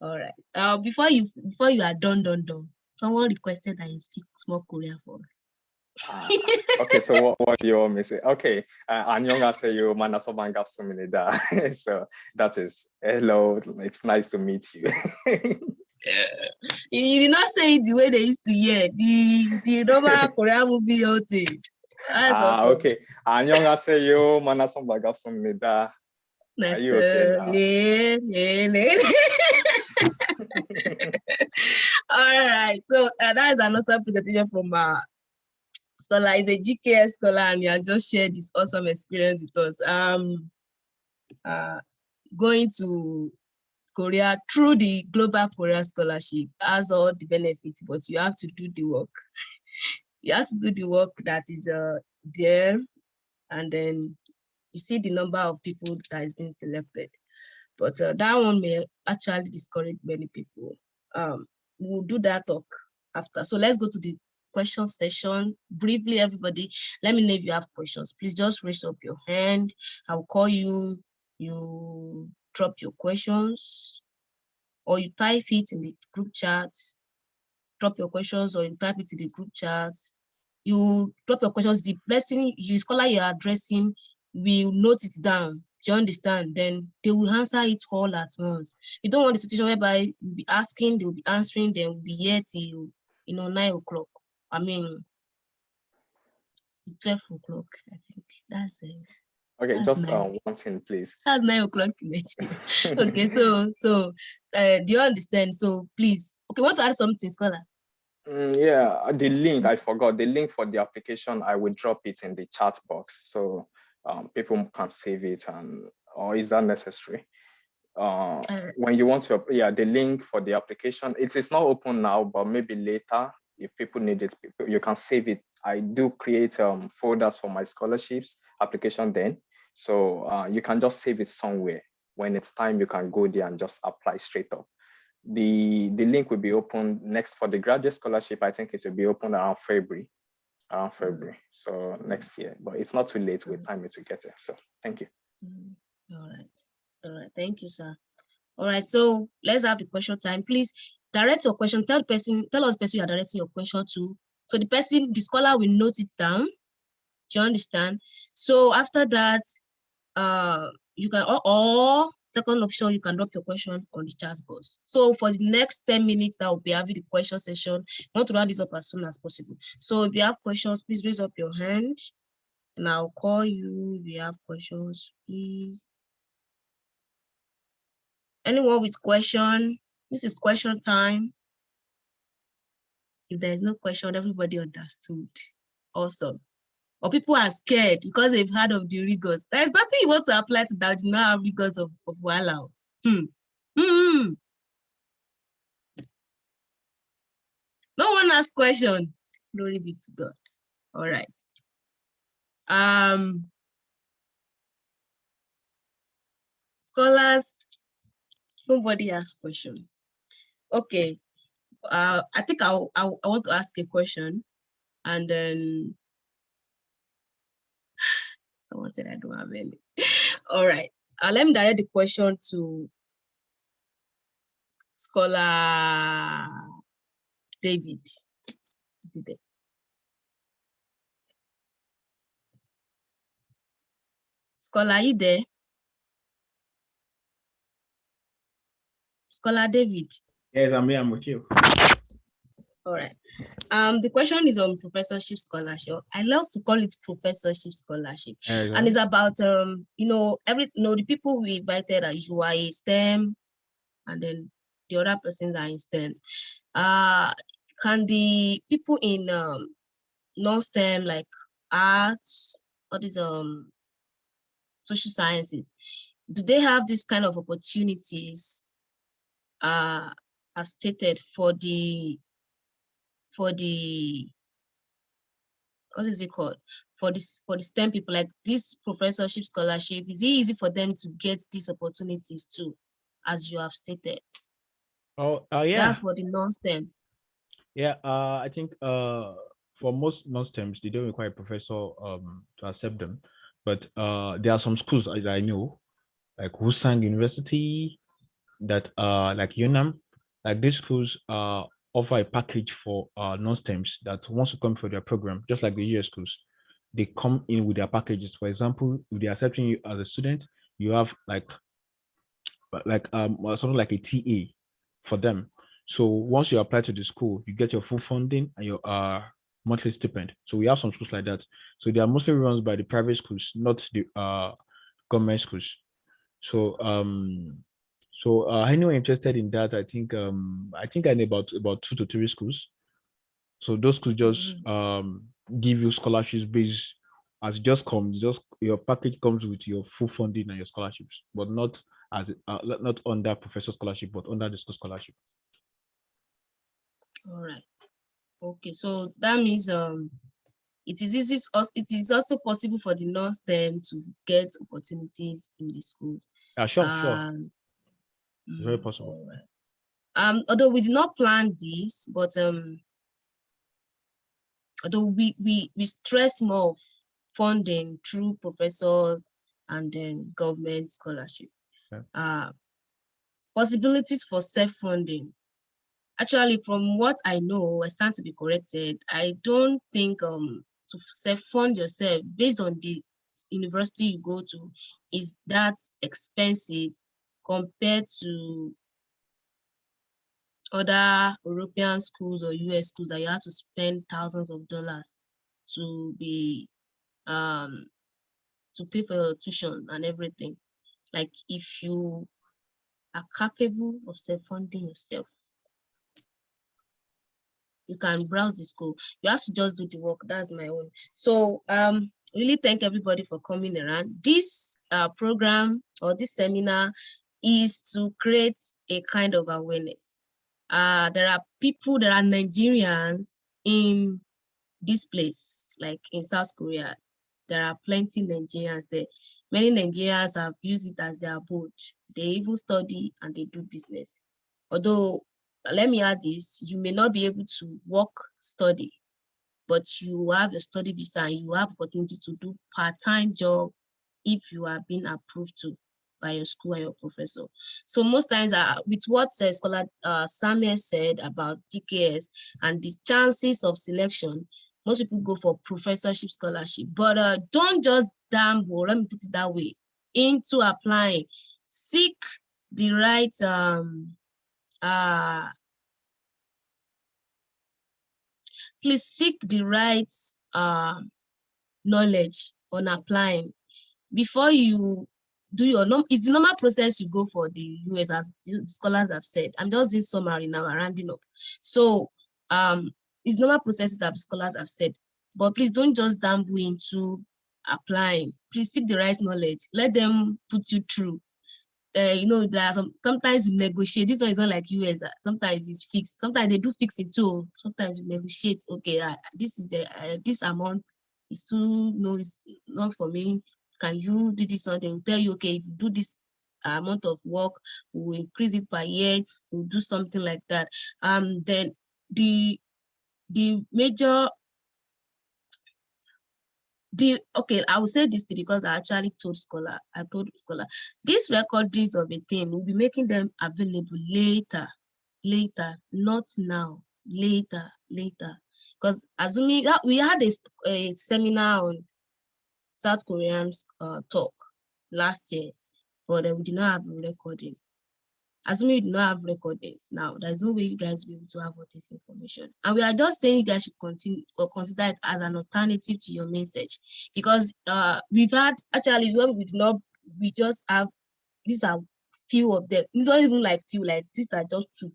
All right. Before you are done, someone requested that you speak small Korean for us. Okay, so what do you want me to say? Okay, 안녕하세요, 만나서 반갑습니다. So that is hello. It's nice to meet you. You did not say it the way they used to hear the normal Korean movie thing. Okay. 안녕하세요, 만나서 반갑습니다. Are you okay now? Yeah. All right. So that is another presentation from scholar. He's a GKS scholar, and he has just shared this awesome experience with us. Going to Korea through the Global Korea Scholarship has all the benefits, but you have to do the work. You have to do the work that is there, and then you see the number of people that is being selected. But that one may actually discourage many people. We'll do that talk after. So let's go to the question session. Briefly, everybody, let me know if you have questions. Please just raise up your hand. I'll call you. You drop your questions, or you type it in the group chat. Drop your questions, or you type it in the group chat. You drop your questions. The person, you scholar you're addressing, will note it down. Do you understand? Then they will answer it all at once. You don't want the situation whereby you'll be asking, they'll be answering, then we'll be here till 9 o'clock. I mean 12 o'clock, I think. That's it. Okay, just one thing, please. That's 9 o'clock in Nigeria. Okay, so do you understand? So please, okay, want to add something, scholar? Yeah, the link, I forgot. The link for the application, I will drop it in the chat box. So people can save it, or is that necessary? When you want to, the link for the application, it is not open now, but maybe later, if people need it, you can save it. I do create folders for my scholarships application then. So you can just save it somewhere. When it's time, you can go there and just apply straight up. The link will be open next for the graduate scholarship. I think it will be open around February. So next year, but it's not too late with time to get it. So thank you. All right, thank you, sir. All right, so let's have the question time. Please direct your question. Tell us the person you are directing your question to. So the scholar will note it down. Do you understand? So after that, you can, or second option, you can drop your question on the chat box. So for the next 10 minutes, that will be having the question session. I want to round this up as soon as possible. So if you have questions, please raise up your hand and I'll call you. If you have questions, please. Anyone with question? This is question time. If there's no question, everybody understood. Awesome. Or people are scared because they've heard of the rigors. There's nothing you want to apply to that do not have rigors of Wala. No one asks question. Glory be to God. All right. Scholars, nobody asks questions. Okay. I think I want to ask a question, and then someone said I don't have any. All right. Let me direct the question to Scholar David. Is it there? Scholar, are you there? Scholar David. Yes, I'm with you. All right. The question is on professorship scholarship. I love to call it professorship scholarship, and it's about the people we invited are usually STEM, and then the other persons are in STEM. Can the people in non-STEM like arts or these social sciences, do they have this kind of opportunities as stated for the what is it called? For the STEM people, like this professorship scholarship, is it easy for them to get these opportunities too, as you have stated? Oh, yeah. That's for the non-STEM. Yeah, I think for most non-STEMs, they don't require a professor to accept them. But there are some schools that I know, like Wusang University, that like UNAM, like these schools offer a package for non-STEMs that wants to come for their program, just like the US schools. They come in with their packages. For example, if they're accepting you as a student, you have like something like a TA for them. So once you apply to the school, you get your full funding and your monthly stipend. So we have some schools like that. So they are mostly run by the private schools, not the government schools. So anyone interested in that, I think I know about 2 to 3 schools. So those schools just give you scholarships based as just your package comes with your full funding and your scholarships, but not as not under professor scholarship, but under the school scholarship. All right. Okay, so that means it is also possible for the non-STEM to get opportunities in the schools. Sure. Very possible. All right. Although we did not plan this, but although we stress more of funding through professors and then government scholarship. Yeah. Possibilities for self-funding. Actually, from what I know, I stand to be corrected. I don't think to self-fund yourself based on the university you go to is that expensive compared to other European schools or US schools that you have to spend thousands of dollars to be to pay for your tuition and everything. Like if you are capable of self-funding yourself, you can browse the school. You have to just do the work. That's my own. So really thank everybody for coming around. This program or this seminar is to create a kind of awareness. There are Nigerians in this place, like in South Korea. There are plenty Nigerians there. Many Nigerians have used it as their abode. They even study and they do business. Although, let me add this, you may not be able to work, study, but you have a study visa and you have opportunity to do part-time job if you are being approved to by your school and your professor. So most times with what scholar Samuel said about GKS and the chances of selection, most people go for professorship scholarship, but don't just gamble, let me put it that way, into applying. Seek the right please seek the right knowledge on applying before you do your it's the normal process you go for the US, as the scholars have said. I'm just doing summary now, rounding up. So it's normal processes that scholars have said, but please don't just dabble into applying. Please seek the right knowledge. Let them put you through. You know, there are sometimes you negotiate. This one is not like US. Sometimes it's fixed. Sometimes they do fix it too. Sometimes you negotiate. Okay, this is the this amount is too it's not for me. Can you do this? Or they will tell you, okay, if you do this amount of work, we will increase it per year. We'll do something like that. Then the major okay, I will say this because I actually told scholar, these recordings of a thing will be making them available later, not now, later. Because assuming that we had a seminar on South Koreans talk last year, but we did not have a recording. Assuming we do not have recordings now, there's no way you guys will be able to have all this information. And we are just saying you guys should continue or consider it as an alternative to your main search, because we've had actually we just have, these are few of them. It's not even like few, like these are just two,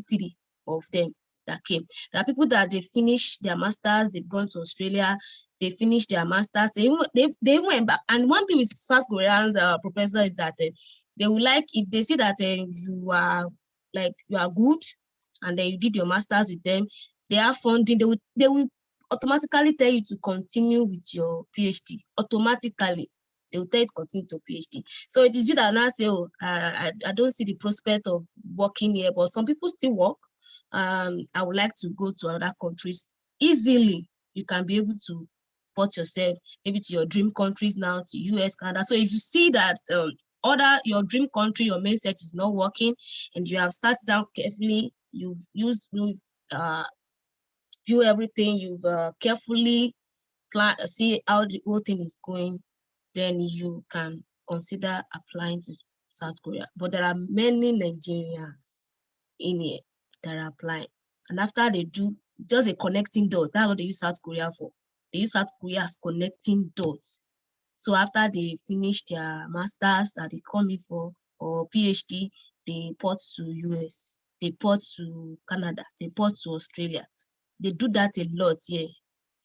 three of them that came. There are people that they finished their masters, they've gone to Australia, they finished their masters, they went back. And one thing with South Koreans professor is that they will like, if they see that you are good and then you did your masters with them, they have funding, they will automatically tell you to continue with your PhD. Automatically, they will tell you to continue to PhD. So it is you that now say, oh, I don't see the prospect of working here, but some people still work. I would like to go to other countries. Easily, you can be able to port yourself maybe to your dream countries now, to US, Canada. So if you see that your dream country, your main search is not working, and you have sat down carefully, you've used view everything, you've carefully plan, see how the whole thing is going, then you can consider applying to South Korea. But there are many Nigerians in here that are applying, and after they do just a connecting dots, that's what they use South Korea for. They use South Korea as connecting dots. So after they finish their masters that they come in for, or PhD, they port to US, they port to Canada, they port to Australia. They do that a lot here.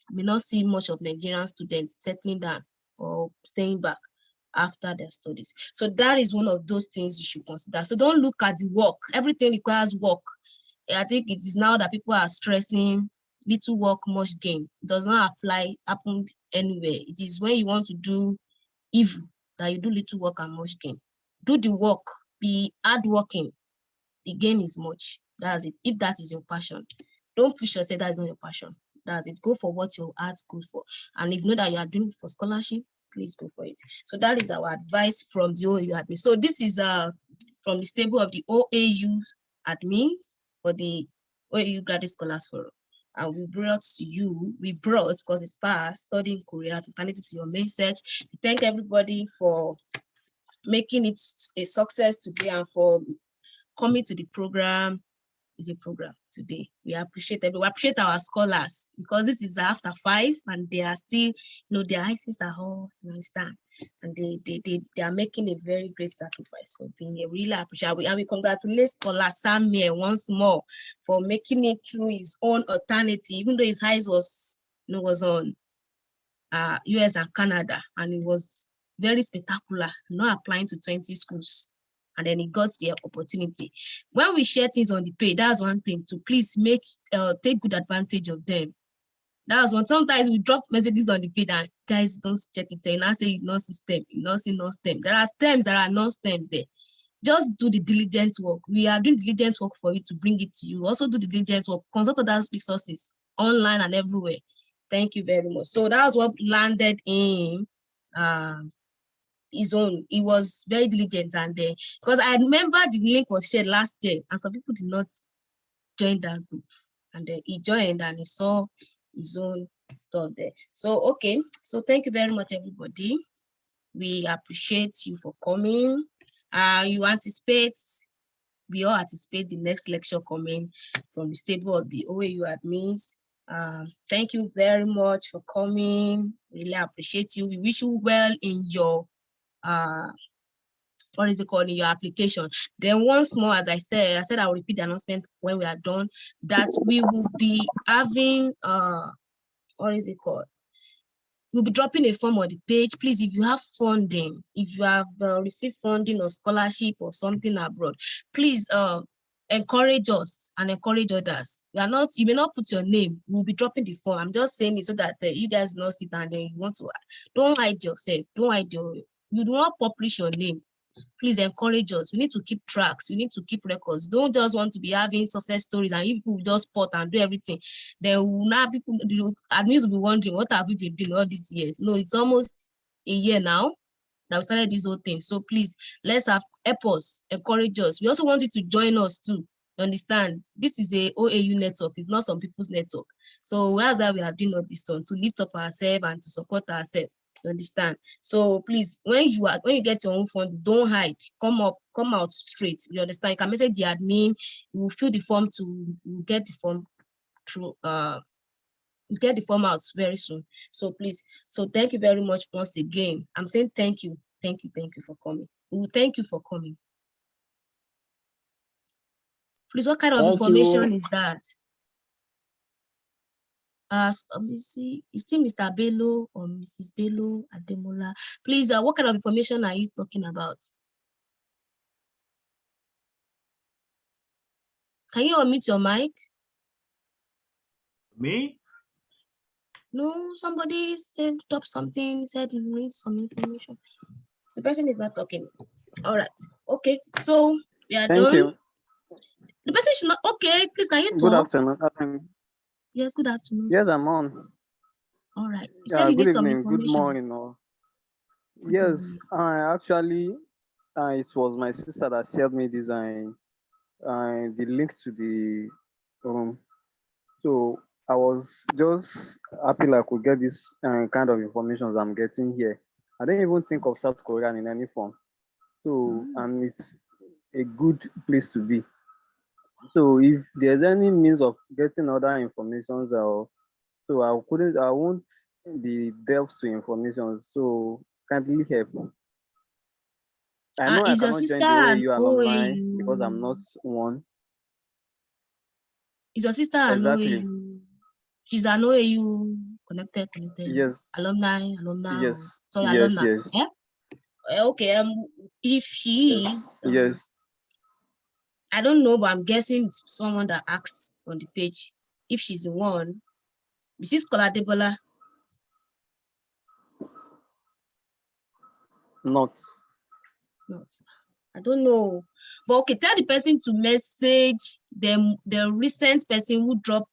I may not see much of Nigerian students settling down or staying back after their studies. So that is one of those things you should consider. So don't look at the work. Everything requires work. I think it is now that people are stressing little work, much gain. It does not happen anywhere. It is when you want to do evil that you do little work and much gain. Do the work, be hardworking. The gain is much. That's it. If that is your passion, don't push yourself. That is not your passion. That's it. Go for what your heart goes for. And if you know that you are doing for scholarship, please go for it. So that is our advice from the OAU admin. So this is from the stable of the OAU admins for the OAU Graduate Scholars Forum. And we brought because it's past, studying Korea, alternative to your main search. We thank everybody for making it a success today and for coming to the program. Is a program today. We appreciate everyone. We appreciate our scholars because this is after 5 and they are still, their ICs are all, you understand, and they are making a very great sacrifice for being here. Really appreciate it. And we congratulate scholar Samuel once more for making it through his own alternative, even though his highs was on US and Canada, and it was very spectacular, not applying to 20 schools. And then he got the opportunity. When we share things on the page, that's one thing, to please take good advantage of them. That's one. Sometimes we drop messages on the page and guys don't check it. And I say it's not STEM, you not see no STEM. There are STEMs, there are non-STEM there. Just do the diligent work. We are doing diligent work for you to bring it to you. Also do the diligent work. Consult other resources online and everywhere. Thank you very much. So that was what landed in his own. He was very diligent, and because I remember the link was shared last year and some people did not join that group, and he joined and he saw his own stuff there. So okay, so thank you very much everybody. We appreciate you for coming. We all anticipate the next lecture coming from the stable of the OAU admins. Thank you very much for coming. Really appreciate you. We wish you well in your what is it called, in your application. Then once more, as I said I will repeat the announcement when we are done, that we will be having what is it called? We'll be dropping a form on the page. Please, if you have funding, if you have received funding or scholarship or something abroad, please encourage us and encourage others. You may not put your name. We'll be dropping the form. I'm just saying it so that you guys know it, and then you want to. Don't hide yourself. Don't hide you do not publish your name. Please encourage us. We need to keep tracks. We need to keep records. Don't just want to be having success stories and people just port and do everything. Then now people, admins will be wondering, what have we been doing all these years? No, it's almost a year now that we started this whole thing. So please, help us, encourage us. We also want you to join us too. You understand? This is a OAU network. It's not some people's network. So that's why we are doing all this to lift up ourselves and to support ourselves. You understand? So please, when you get your own fund, don't hide. Come out straight. You understand? You can message the admin. You will fill the form you get the form through. You get the form out very soon. So please. So thank you very much once again. I'm saying thank you for coming. We will thank you for coming. Please, what kind of information is that? Let me see. Is it Mr. Bello or Mrs. Bello Ademola? Please, what kind of information are you talking about? Can you unmute your mic? Me? No, somebody said drop something, said he needs some information. The person is not talking. All right. Okay. So we are Thank done. you. The person should not. Okay. Please, can you Good talk? afternoon. Yes. Good afternoon. Yes, I'm on. All right. You said you Good need some evening. Good information. morning. Or Good yes, morning. I actually, it was my sister that shared me this the link to the room. So I was just happy like I could get this kind of information I'm getting here. I didn't even think of South Korea in any form. So and it's a good place to be. So if there's any means of getting other informations, or so I won't be delved to information. So kindly help. I know I Is your cannot sister join the an OAU alumni because I'm not OAU? one. Is your sister an Exactly. OAU? She's an OAU connected. Yes. Alumni. Yes. Sorry, Yes. alumni. Yes. Yeah? Okay. If she is, Yes. I don't know, but I'm guessing it's someone that asked on the page. If she's the one, Mrs. Scholar Debola. Not. Not. I don't know. But okay, tell the person to message them, the recent person who dropped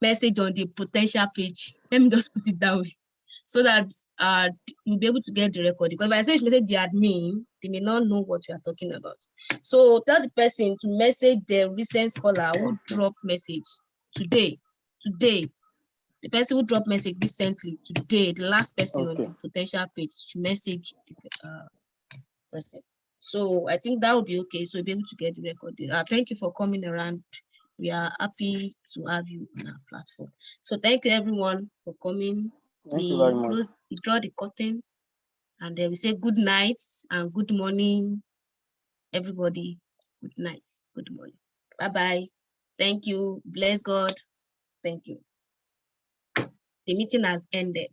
message on the potential page. Let me just put it that way. So that you'll be able to get the record. Because if I say message the admin, they may not know what we are talking about. So tell the person to message the recent scholar who dropped message today. The person who dropped message recently, today, the last person on the potential page to message the person. So I think that will be okay. So you'll be able to get the record. Thank you for coming around. We are happy to have you on our platform. So thank you everyone for coming. Thank you very much. We draw the curtain, and then we say good night and good morning, everybody. Good night, good morning. Bye-bye. Thank you. Bless God. Thank you. The meeting has ended.